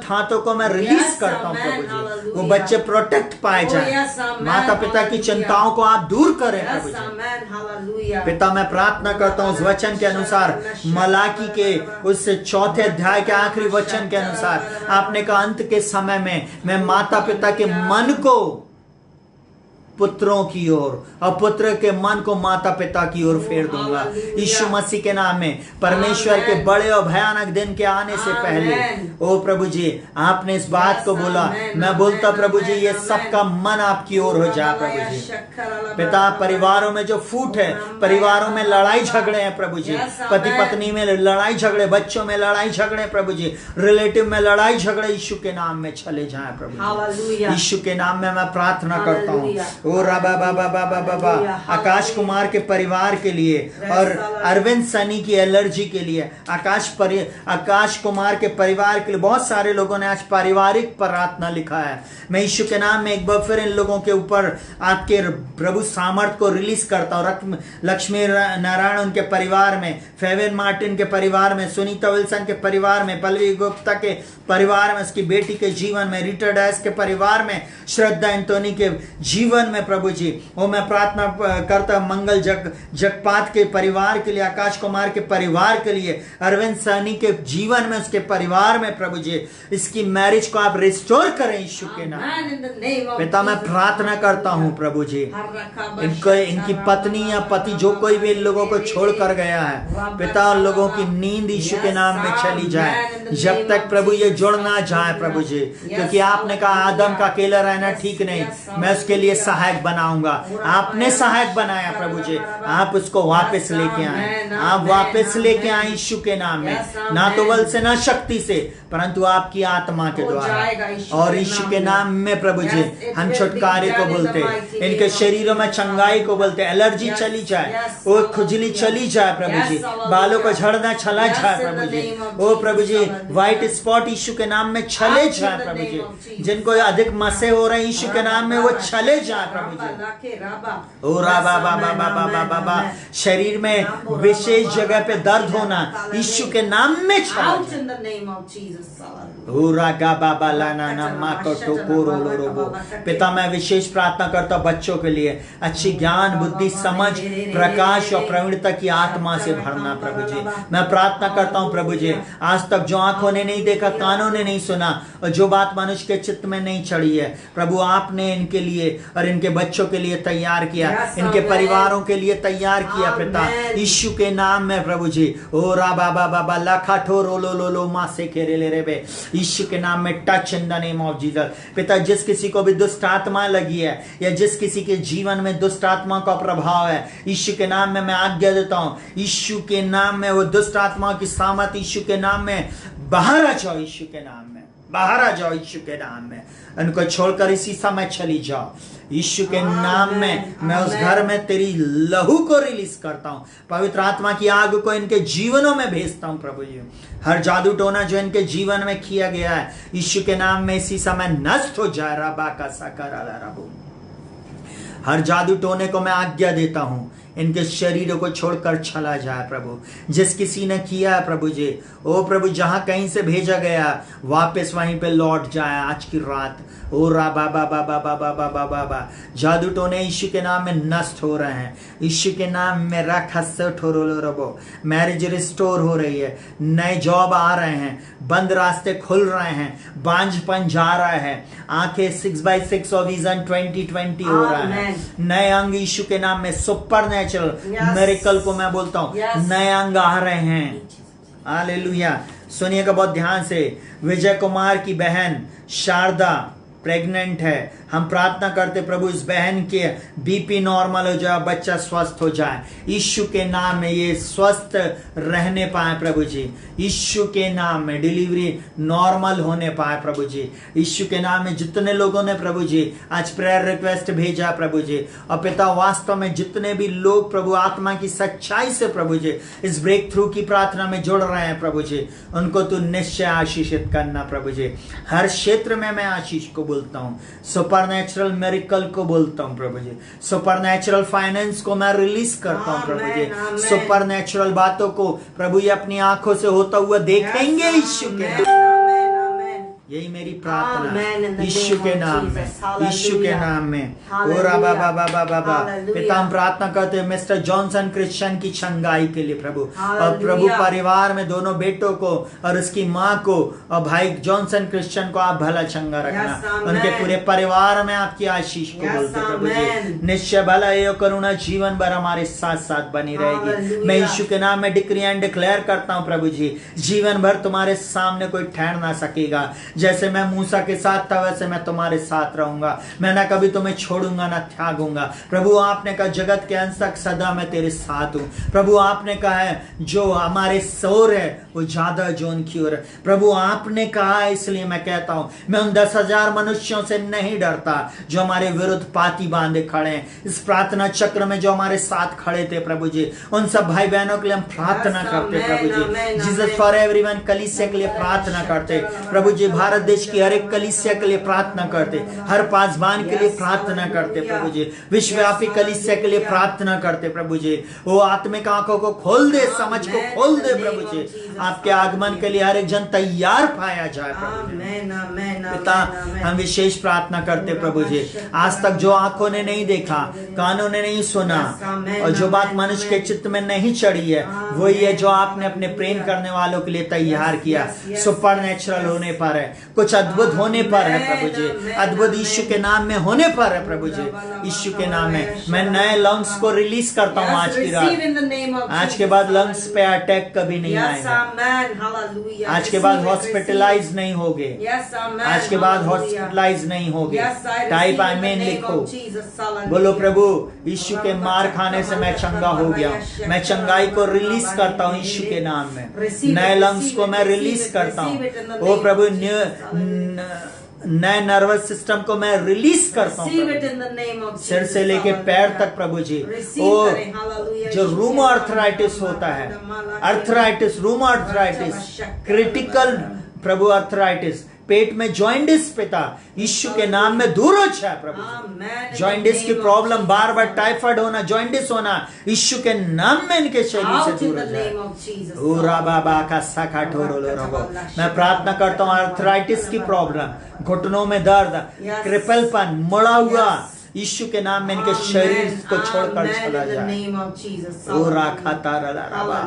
हाथों को मैं रिलीज करता हूँ प्रभु जी। वो बच्चे प्रोटेक्ट पाए जाए, माता पिता की चिंताओं को आप दूर करें प्रभु जी। पिता मैं प्रार्थना करता हूँ उस वचन के अनुसार, मलाकी के उस 4 अध्याय के आखिरी वचन के अनुसार आपने कहा अंत के समय में मैं माता पिता के मन को पुत्रों की ओर और पुत्र के मन को माता पिता की ओर फेर दूंगा। यीशु मसीह के नाम में परमेश्वर के बड़े और भयानक दिन के आने से पहले ओ प्रभु जी आपने इस बात को बोला, मैं बोलता प्रभु जी ये सबका मन आपकी ओर हो जाए प्रभु जी। पिता परिवारों में जो फूट है, परिवारों में लड़ाई झगड़े हैं प्रभु जी, पति पत्नी में लड़ाई झगड़े, बच्चों में लड़ाई झगड़े प्रभु जी, रिलेटिव में लड़ाई झगड़े यीशु के नाम में चले जाए प्रभु जी। यीशु के नाम में मैं प्रार्थना करता हूँ ओ राबा बाबा बाबा बाबा आकाश कुमार के परिवार के लिए और अरविंद सनी की एलर्जी के लिए, आकाश कुमार के परिवार के लिए। बहुत सारे लोगों ने आज पारिवारिक प्रार्थना लिखा है। मैं यीशु के नाम में एक बार फिर इन लोगों के ऊपर आपके प्रभु सामर्थ को रिलीज करता हूँ। लक्ष्मी नारायण उनके परिवार में, फेविन मार्टिन के परिवार में, सुनीता विल्सन के परिवार में, पल्लवी गुप्ता के परिवार में, उसकी बेटी के जीवन में, रीटा डैस के परिवार में, श्रद्धा एंटोनी के जीवन में प्रभु जी। वो मैं प्रार्थना करता मंगल जगपात के परिवार के लिए, आकाश कुमार के परिवार के लिए, अरविंद सैनी के जीवन में, उसके परिवार में प्रभु जी इसकी मैरिज को आप रिस्टोर करें यीशु के नाम। पिता मैं प्रार्थना करता हूँ प्रभु जी इनकी पत्नी या पति जो कोई भी इन लोगों को छोड़ कर गया है पिता, उन लोगों की नींद यीशु के नाम में चली जाए जब तक प्रभु ये जुड़ ना जाए प्रभु जी, क्योंकि आपने कहा आदम का अकेला रहना ठीक नहीं, मैं उसके लिए सहायक बनाऊंगा। आपने सहायक बनाया प्रभु जी, आप उसको वापस लेके आए, आप वापस लेके आए यीशु के नाम में, ना तो बल से ना शक्ति से परंतु आपकी आत्मा के द्वारा। और यीशु के नाम में प्रभु जी हम छुटकारे को बोलते, इनके शरीरों में चंगाई को बोलते, एलर्जी चली जाए, वो खुजली चली जाए प्रभु जी, बालों को झड़ना चला जाए प्रभु जी, ओ प्रभु जी व्हाइट स्पॉट यीशु के नाम में चले जाए प्रभु जी, जिनको अधिक मसे हो रहे हैं यीशु के नाम में वो चले जाए प्रभु जी। ओ राबा बाबा बाबा बाबा बाबा शरीर में विशेष जगह पे दर्द होना यीशु के नाम में चला जाए। पिता मैं विशेष प्रार्थना करता हूँ बच्चों के लिए, अच्छी ज्ञान बुद्धि समझ प्रकाश और प्रवीणता की आत्मा से भरना प्रभु जी। मैं प्रार्थना करता हूँ प्रभु जी आज तक जो आंखों ने नहीं देखा, कानों ने नहीं सुना और जो बात मनुष्य के चित्त में नहीं चढ़ी है प्रभु, आपने इनके लिए और इनके बच्चों के लिए तैयार किया, इनके परिवारों के लिए तैयार किया पिता यीशु के नाम में प्रभु जी। ओ राबा बाबा बाबा लाखा ठोरो लो लो लो मा से खेरे ले रे बे यीशु के नाम में touch in the name of Jesus. पिता जिस किसी को भी दुष्ट आत्मा लगी है या जिस किसी के जीवन में दुष्ट आत्मा का प्रभाव है यीशु के नाम में मैं आज्ञा देता हूँ, यीशु के नाम में वो दुष्ट आत्मा की सामत यीशु के नाम में बाहर आ जाओ, यीशु के नाम में बाहर आ जाओ, यीशु के नाम में उनको छोड़कर इसी समय चली जाओ यीशु के नाम में। मैं उस घर में तेरी लहू को रिलीज करता हूं, पवित्र आत्मा की आग को इनके जीवनों में भेजता हूं प्रभु जी। हर जादू टोना जो इनके जीवन में किया गया है यीशु के नाम में इसी समय नष्ट हो जाए। रबा का साकार रबू हर जादू टोने को मैं आज्ञा देता हूं इनके शरीरों को छोड़कर चला जाए प्रभु। जिस किसी ने किया है प्रभु जी, ओ प्रभु जहां कहीं से भेजा गया वापस वहीं पे लौट जाए आज की रात। ओ रा बाबा बाबा बाबा बाबा बाबा जादू टोने यीशु के नाम में नष्ट हो रहे हैं, यीशु के नाम में रबो मैरिज रिस्टोर हो रही है, नए जॉब आ रहे हैं, बंद रास्ते खुल रहे हैं, बांझपन जा रहा है, आंखें 6x6 और विजन 2020 हो रहा है, नए अंग यीशु के नाम में सुपर नेचुरल मिरेकल को मैं बोलता हूं नए अंग आ रहे हैं। हालेलुया। सुनिएगा बहुत ध्यान से, विजय कुमार की बहन शारदा प्रेग्नेंट है, हम प्रार्थना करते प्रभु इस बहन के बीपी नॉर्मल हो जाए, बच्चा स्वस्थ हो जाए यीशु के नाम में, ये स्वस्थ रहने पाए प्रभु जी यीशु के नाम में, डिलीवरी नॉर्मल होने पाए प्रभु जी यीशु के नाम में। जितने लोगों ने प्रभु जी आज प्रेयर रिक्वेस्ट भेजा प्रभु जी, और पिता वास्तव में जितने भी लोग प्रभु आत्मा की सच्चाई से प्रभु जी इस ब्रेक थ्रू की प्रार्थना में जुड़ रहे हैं प्रभु जी, उनको तू निश्चय आशीषित करना प्रभु जी। हर क्षेत्र में मैं आशीष को बोलता हूँ, सुपर सुपरनैचुरल मिरेकल को बोलता हूँ प्रभु जी। सुपरनैचुरल फाइनेंस को मैं रिलीज करता हूँ प्रभु जी। सुपरनैचुरल बातों को प्रभु ये अपनी आंखों से होता हुआ देखेंगे यीशु के नाम। यही मेरी प्रार्थना यीशु के नाम में, यीशु के नाम में। ओरा बाबा बाबा बाबा पिता, हम प्रार्थना करते हैं मिस्टर जॉनसन क्रिश्चियन की चंगाई के लिए प्रभु, और प्रभु परिवार में दोनों बेटों को और उसकी माँ को और भाई जॉनसन क्रिश्चियन को आप भला चंगा रखना। उनके पूरे परिवार में आपकी आशीष को बोलते प्रभु जी। निश्चय भला ये करुणा जीवन भर हमारे साथ साथ बनी रहेगी। मैं यीशु के नाम में डिक्री एंड डिक्लेयर करता हूँ प्रभु जी, जीवन भर तुम्हारे सामने कोई ठहर ना सकेगा। जैसे मैं मूसा के साथ था वैसे मैं तुम्हारे साथ रहूंगा। मैं ना कभी तुम्हें छोड़ूंगा ना त्यागूंगा। प्रभु आपने कहा जगत के अंत तक सदा मैं तेरे साथ हूं। प्रभु आपने कहा है जो हमारे सोर है वो ज्यादा जोन की ओर है। प्रभु आपने कहा है, इसलिए मैं कहता हूं मैं उन 10,000 मनुष्यों से नहीं डरता जो हमारे विरुद्ध पाती बांधे खड़े हैं। इस प्रार्थना चक्र में जो हमारे साथ खड़े थे प्रभु जी, उन सब भाई बहनों के लिए हम प्रार्थना करते प्रभु जी। जीसस फॉर एवरीवन कलीसिया के लिए प्रार्थना करते प्रभु जी। भारत देश की हर एक कलीसिया के लिए प्रार्थना करते, हर पासबान के लिए प्रार्थना करते प्रभु जी। विश्वव्यापी कलीसिया के लिए प्रार्थना करते प्रभु जी। वो आत्मिक आंखों को खोल दे, समझ को खोल दे प्रभु जी। आपके आगमन के लिए हर एक जन तैयार पाया जाए प्रभु जी। पिता, हम विशेष प्रार्थना करते प्रभु जी। आज तक जो आंखों ने नहीं देखा, कानों ने नहीं सुना, और जो बात मनुष्य के चित्त में नहीं चढ़ी है, वही है जो आपने अपने प्रेम करने वालों के लिए तैयार किया। सुपरनैचुरल होने पर है, कुछ अद्भुत होने पर है प्रभु जी। अद्भुत यीशु के नाम में होने पर है प्रभु जी। यीशु के नाम में मैं नए लंग्स को रिलीज करता हूँ आज की रात। आज के बाद लंग्स पे अटैक कभी नहीं आएगा। आज के बाद हॉस्पिटलाइज नहीं होगे। आज के बाद हॉस्पिटलाइज नहीं होगे। टाइप आमीन लिखो, बोलो प्रभु यीशु के मार खाने से मैं चंगा हो गया। मैं चंगाई को रिलीज करता हूँ यीशु के नाम में। नए लंग्स को मैं रिलीज करता हूँ ओ प्रभु। नए नर्वस सिस्टम को मैं रिलीज करता हूँ सिर से लेके पैर तक प्रभु जी। ओ जो रूमो अर्थराइटिस होता है, अर्थराइटिस, रूमो अर्थराइटिस, क्रिटिकल प्रभु अर्थराइटिस, पेट में जॉइंटिस पिता यीशु के नाम में दूर हो जाए प्रभु। जॉइंटिस की प्रॉब्लम, बार बार टाइफाइड होना, जॉइंटिस होना, यीशु के नाम में इनके शरीर से दूर हो जाए। मैं प्रार्थना करता हूँ अर्थराइटिस की प्रॉब्लम, घुटनों में दर्द, क्रिपलपन, मुड़ा हुआ, यीशु के नाम में इनके शरीर को छोड़कर चला जाए। ओ राखा तारा रबा,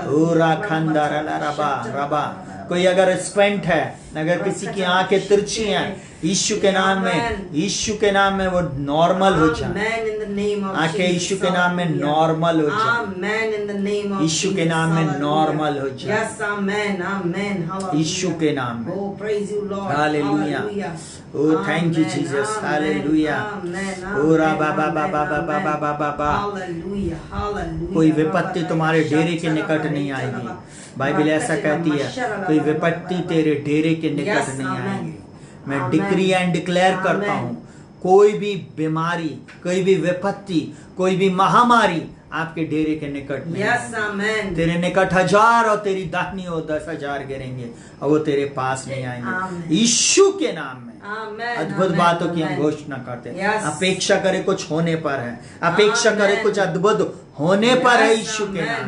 ओ राखंदा रबा रबा। कोई अगर स्पेंट है, अगर किसी की आंखें तिरछी हैं, यीशु के नाम में, यीशु के नाम में वो नॉर्मल हो जाए। आंखें यीशु के नाम में नॉर्मल हो जाए। यीशु के नाम में नॉर्मल हो जाए। यीशु के नाम में। Hallelujah. Oh thank you Jesus. Hallelujah. ओ रा बाबा बाबा बाबा बाबा बाबा। कोई विपत्ति तुम्हारे डेरे के निकट नहीं आएगी। बाइबल ऐसा कहती है, कोई विपत्ति तेरे डेरे के निकट नहीं आएगी। मैं डिक्री एंड डिक्लेयर करता हूँ, कोई भी बीमारी, कोई भी विपत्ति, कोई भी महामारी आपके डेरे के निकट नहीं। तेरे निकट 1000 और तेरी दाहिनी ओर 10,000 गिरेंगे और वो तेरे पास नहीं आएंगे। यीशु के नाम में अद्भुत बातों की हम घोषणा करते हैं। अपेक्षा करे कुछ होने पर है, अपेक्षा करे कुछ अद्भुत होने पर है यीशु के नाम।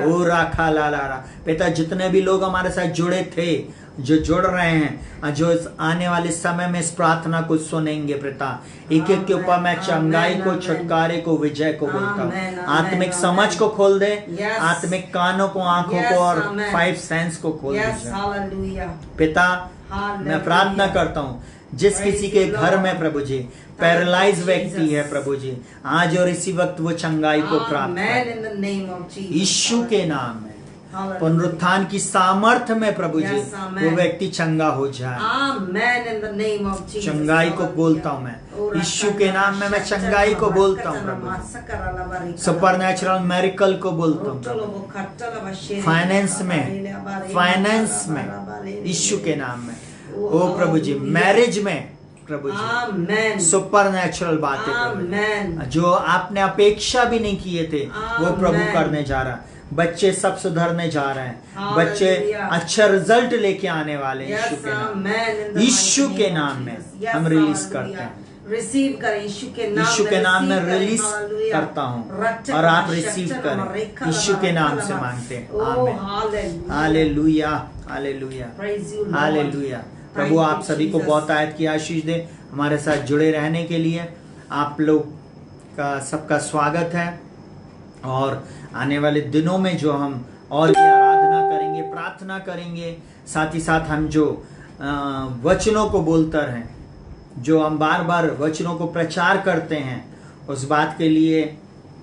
ओ राखा ला ला रा। पिता, जितने भी लोग हमारे साथ जुड़े थे, जो जुड़ रहे हैं, जो इस आने वाले समय में इस प्रार्थना को सुनेंगे पिता, एक एक के ऊपर मैं चंगाई को, छुटकारे को, विजय को बोलता हूँ। आत्मिक समझ को खोल दे, आत्मिक कानों को, आंखों को और 5 सेंस को खोल दे पिता। मैं प्रार्थना करता हूँ जिस किसी के घर में प्रभु जी पैरालाइज व्यक्ति है प्रभु जी, आज और इसी वक्त वो चंगाई को प्राप्त करे यीशु के नाम में। पुनरुत्थान की सामर्थ्य में प्रभु जी वो व्यक्ति चंगा हो जाए। चंगाई को बोलता हूँ मैं यीशु के नाम में। मैं चंगाई को बोलता हूँ प्रभु। सुपरनैचुरल मिरेकल को बोलता हूँ फाइनेंस में यीशु के नाम में। ओ प्रभु जी, मैरिज में प्रभु जी सुपरनैचुरल बातें जो आपने अपेक्षा भी नहीं किए थे वो प्रभु करने जा रहा। बच्चे सब सुधरने जा रहे हैं, Hallelujah. बच्चे अच्छा रिजल्ट लेके आने वाले हैं Yes, यीशु के नाम में। amen. In the यीशु mighty के name नाम of में Jesus. Yes, हम रिलीज hallelujah. करते हैं, रिसीव करें यीशु के नाम यीशु के नाम में receive करें, रिलीज hallelujah. करता हूँ रट्टे और आप का रिसीव शक्कर करें, मरेखा यीशु के लगा, नाम से लगा। मांगते हैं। Oh, आमीन। hallelujah. Hallelujah, hallelujah, Praise you, Lord. Hallelujah. Prabhu Thank you, आप सभी को Jesus. बहुत आयत की आशीष दे। हमारे साथ जुड़े रहने के लिए आप लोग का सबका स्वागत है। और आने वाले दिनों में जो हम और भी आराधना करेंगे, प्रार्थना करेंगे, साथ ही साथ हम जो वचनों को बोलते हैं, जो हम बार बार वचनों को प्रचार करते हैं, उस बात के लिए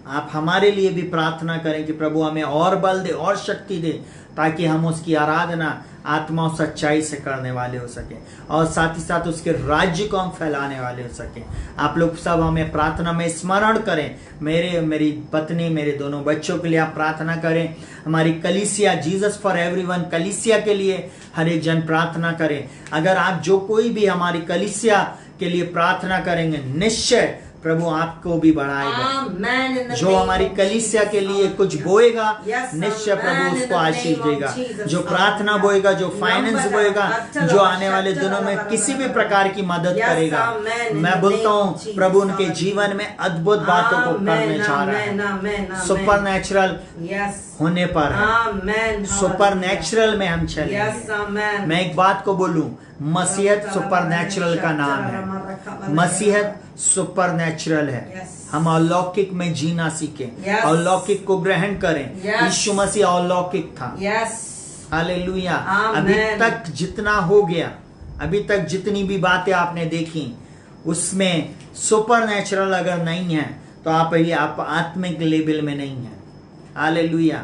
आप हमारे लिए भी प्रार्थना करें कि प्रभु हमें और बल दे और शक्ति दे, ताकि हम उसकी आराधना आत्मा और सच्चाई से करने वाले हो सके और साथ ही साथ उसके राज्य को हम फैलाने वाले हो सके। आप लोग सब हमें प्रार्थना में स्मरण करें। मेरी पत्नी, मेरे दोनों बच्चों के लिए आप प्रार्थना करें। हमारी कलीसिया जीसस फॉर एवरीवन कलीसिया के लिए हर एक जन प्रार्थना करें। अगर आप जो कोई भी हमारी कलीसिया के लिए प्रार्थना करेंगे, निश्चय प्रभु आपको भी बढ़ाएगा। Amen. In the जो name हमारी of कलीसिया Jesus. के लिए कुछ बोएगा, Yes, निश्चय amen. प्रभु In उसको the आशीष name of देगा। Jesus. जो प्रार्थना बोएगा, जो फाइनेंस Number बोएगा, अच्छा जो लगा, आने वाले अच्छा दिनों में लगा, किसी भी लगा, प्रकार की मदद Yes, करेगा। amen. In मैं the बोलता name हूँ of Jesus. प्रभु उनके जीवन में अद्भुत बातों को Amen, करने जा रहा amen, है। amen, amen. Super natural Yes. होने पर है, Amen. सुपर नेचुरल में हम Yes, चलेंगे। amen. मैं एक बात को बोलूं, मसीहत सुपर नेचुरल का नाम है। मसीहत सुपर नेचुरल है। Yes. हम अलौकिक में जीना सीखें, Yes. अलौकिक को ग्रहण करें। Yes. यीशु मसीह अलौकिक था। Yes. हालेलुया। Amen. अभी तक जितना हो गया, अभी तक जितनी भी बातें आपने देखी, उसमें सुपर नेचुरल अगर नहीं है तो आप आत्मिक लेवल में नहीं है। Hallelujah,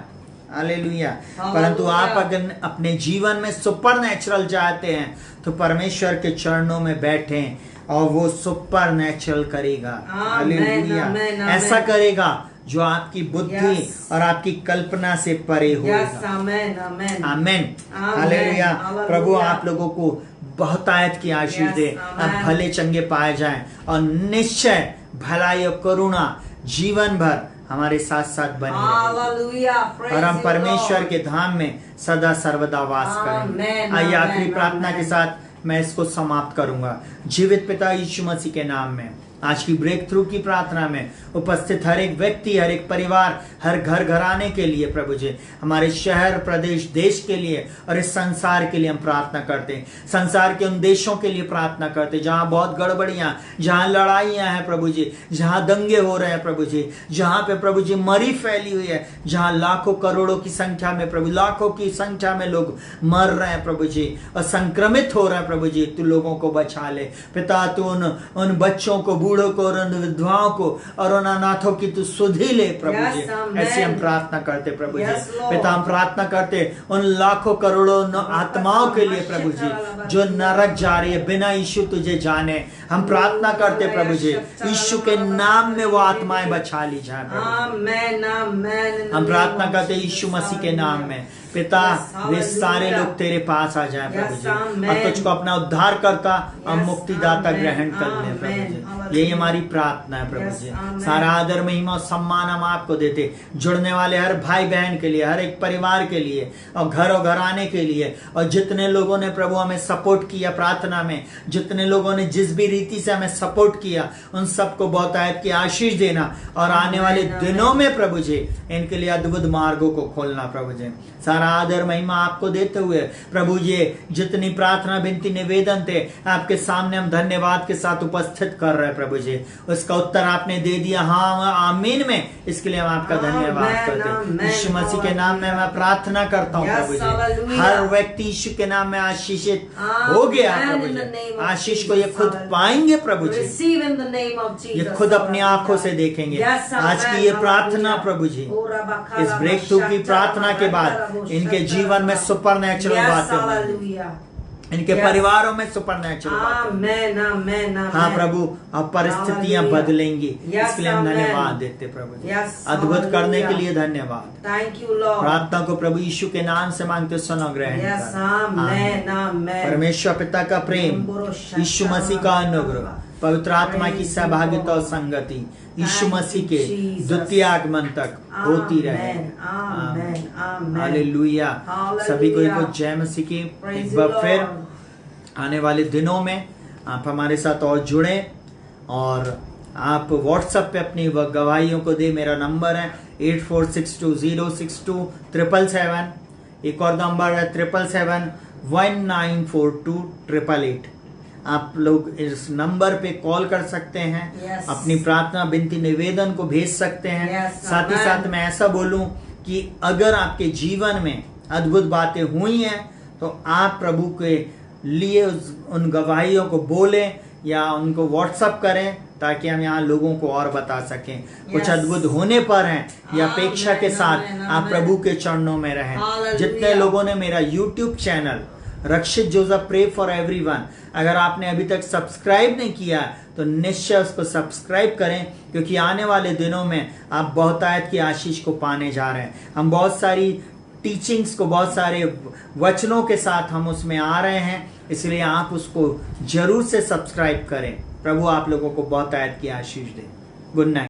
hallelujah. परंतु आप अगर अपने जीवन में सुपर नेचुरल चाहते हैं तो परमेश्वर के चरणों में बैठें और वो सुपर नेचुरल करेगा। हालेलुया। आमेन, ऐसा आमेन। करेगा जो आपकी बुद्धि Yes. और आपकी कल्पना से परे Yes, होगा। amen, amen. आमेन, Amen. हालेलुया। Hallelujah. प्रभु आप लोगों को बहुत आयत की आशीष Yes, दे, amen. आप भले चंगे पाए जाएं और निश्चय भलाई और करुणा जीवन भर हमारे साथ साथ बनी रहेगी Hallelujah. Praise और हम you, परमेश्वर Lord. के धाम में सदा सर्वदा वास करेंगे। Amen, आइए amen, आखिरी प्रार्थना amen. के साथ मैं इसको समाप्त करूंगा। जीवित पिता यीशु मसीह के नाम में आज की ब्रेक थ्रू की प्रार्थना में उपस्थित हर एक व्यक्ति, हर एक परिवार, हर घर घराने के लिए प्रभु जी, हमारे शहर, प्रदेश, देश के लिए और इस संसार के लिए हम प्रार्थना करते हैं। संसार के उन देशों के लिए प्रार्थना करते हैं जहां बहुत गड़बड़ियां, जहां लड़ाइयां हैं प्रभु जी, जहां दंगे हो रहे हैं प्रभु जी, जहां पे प्रभु जी मरी फैली हुई है, जहां लाखों करोड़ों की संख्या में प्रभु, लाखों की संख्या में लोग मर रहे हैं प्रभु जी और संक्रमित हो रहे हैं प्रभु जी। तू लोगों को बचा ले पिता। तू उन बच्चों को, बूढ़ों को और उन विधवाओं को और उन अनाथों की तू सुधि ले प्रभु Yes, जी। amen. ऐसे हम प्रार्थना करते प्रभु Yes, जी। Lord. पिता हम प्रार्थना करते उन लाखों करोड़ों आत्माओं के लिए प्रभु जी जो नरक जा रही है बिना यीशु तुझे जाने। हम प्रार्थना करते प्रभु जी, यीशु के नाम में वो आत्माएं बचा ली जाए प्रभु जी। Amen, amen. हम प्रार्थना करते यीशु मसीह के नाम में पिता, वे सारे लोग तेरे पास आ जाएं प्रभु जी और तुझको अपना उद्धार करता और मुक्तिदाता ग्रहण कर ले प्रभु जी। यही हमारी प्रार्थना है प्रभु जी। सारा आदर, महिमा और सम्मान हम आपको देते, जुड़ने वाले हर भाई बहन के लिए, हर एक परिवार के लिए और घराने के लिए, और जितने लोगों ने प्रभु हमें सपोर्ट किया प्रार्थना में, जितने लोगों ने जिस भी रीति से हमें सपोर्ट किया, उन सबको बहुत आयत की आशीष देना और आने वाले दिनों में प्रभु जी इनके लिए अद्भुत मार्गों को खोलना प्रभु जी। सारा आदर महिमा आपको देते हुए प्रभु जी जितनी प्रार्थना, विनती, निवेदन थे आपके सामने हम धन्यवाद के साथ उपस्थित कर रहे हैं प्रभु जी। उसका उत्तर आपने दे दिया हाँ आमीन में, इसके लिए हम आपका धन्यवाद करते हैं। यीशु मसीह के नाम में मैं प्रार्थना करता हूँ प्रभु जी। हर व्यक्ति यीशु के नाम में आशीषित हो गया प्रभु जी। आशीष को ये खुद पाएंगे प्रभु जी, ये खुद अपनी आंखों से देखेंगे। आज की ये प्रार्थना प्रभु जी, इस ब्रेक थ्रू की प्रार्थना के बाद इनके जीवन में सुपर नेचुरल बातें होंगी, इनके परिवारों में सुपर नेचुरल बातें। हाँ प्रभु, अब परिस्थितियां बदलेंगी, इसके लिए हम धन्यवाद देते प्रभु जी। अद्भुत करने के लिए धन्यवाद। प्रार्थना को प्रभु यीशु के नाम से मांगते सुनो, ग्रहण कर। परमेश्वर पिता का प्रेम, यीशु मसीह का अनुग्रह, पवित्र आत्मा की सहभागिता और संगति यीशु मसीह के Jesus. द्वितीय आगमन तक होती रहे। Amen. Amen. हालेलुया। Hallelujah. सभी को एक जय मसीह की। Praise एक the बार फिर Lord. आने वाले दिनों में आप हमारे साथ और जुड़े और आप व्हाट्सएप पे अपनी गवाहियों को दे। मेरा नंबर है 8462062777। एक और नंबर है 777194288। आप लोग इस नंबर पे कॉल कर सकते हैं। Yes. अपनी प्रार्थना बिनती निवेदन को भेज सकते हैं। Yes, साथ ही amen. साथ मैं ऐसा बोलूं कि अगर आपके जीवन में अद्भुत बातें हुई हैं तो आप प्रभु के लिए उन गवाहियों को बोलें या उनको व्हाट्सएप करें ताकि हम यहाँ लोगों को और बता सकें। कुछ अद्भुत होने पर हैं या अपेक्षा के साथ आप प्रभु के चरणों में रहें। जितने लोगों ने मेरा YouTube channel Rakshit Joseph pray for everyone अगर आपने अभी तक सब्सक्राइब नहीं किया तो निश्चय उसको सब्सक्राइब करें, क्योंकि आने वाले दिनों में आप बहुतायत की आशीष को पाने जा रहे हैं। हम बहुत सारी टीचिंग्स को, बहुत सारे वचनों के साथ हम उसमें आ रहे हैं, इसलिए आप उसको जरूर से सब्सक्राइब करें। प्रभु आप लोगों को बहुतायत की आशीष दे। Good night.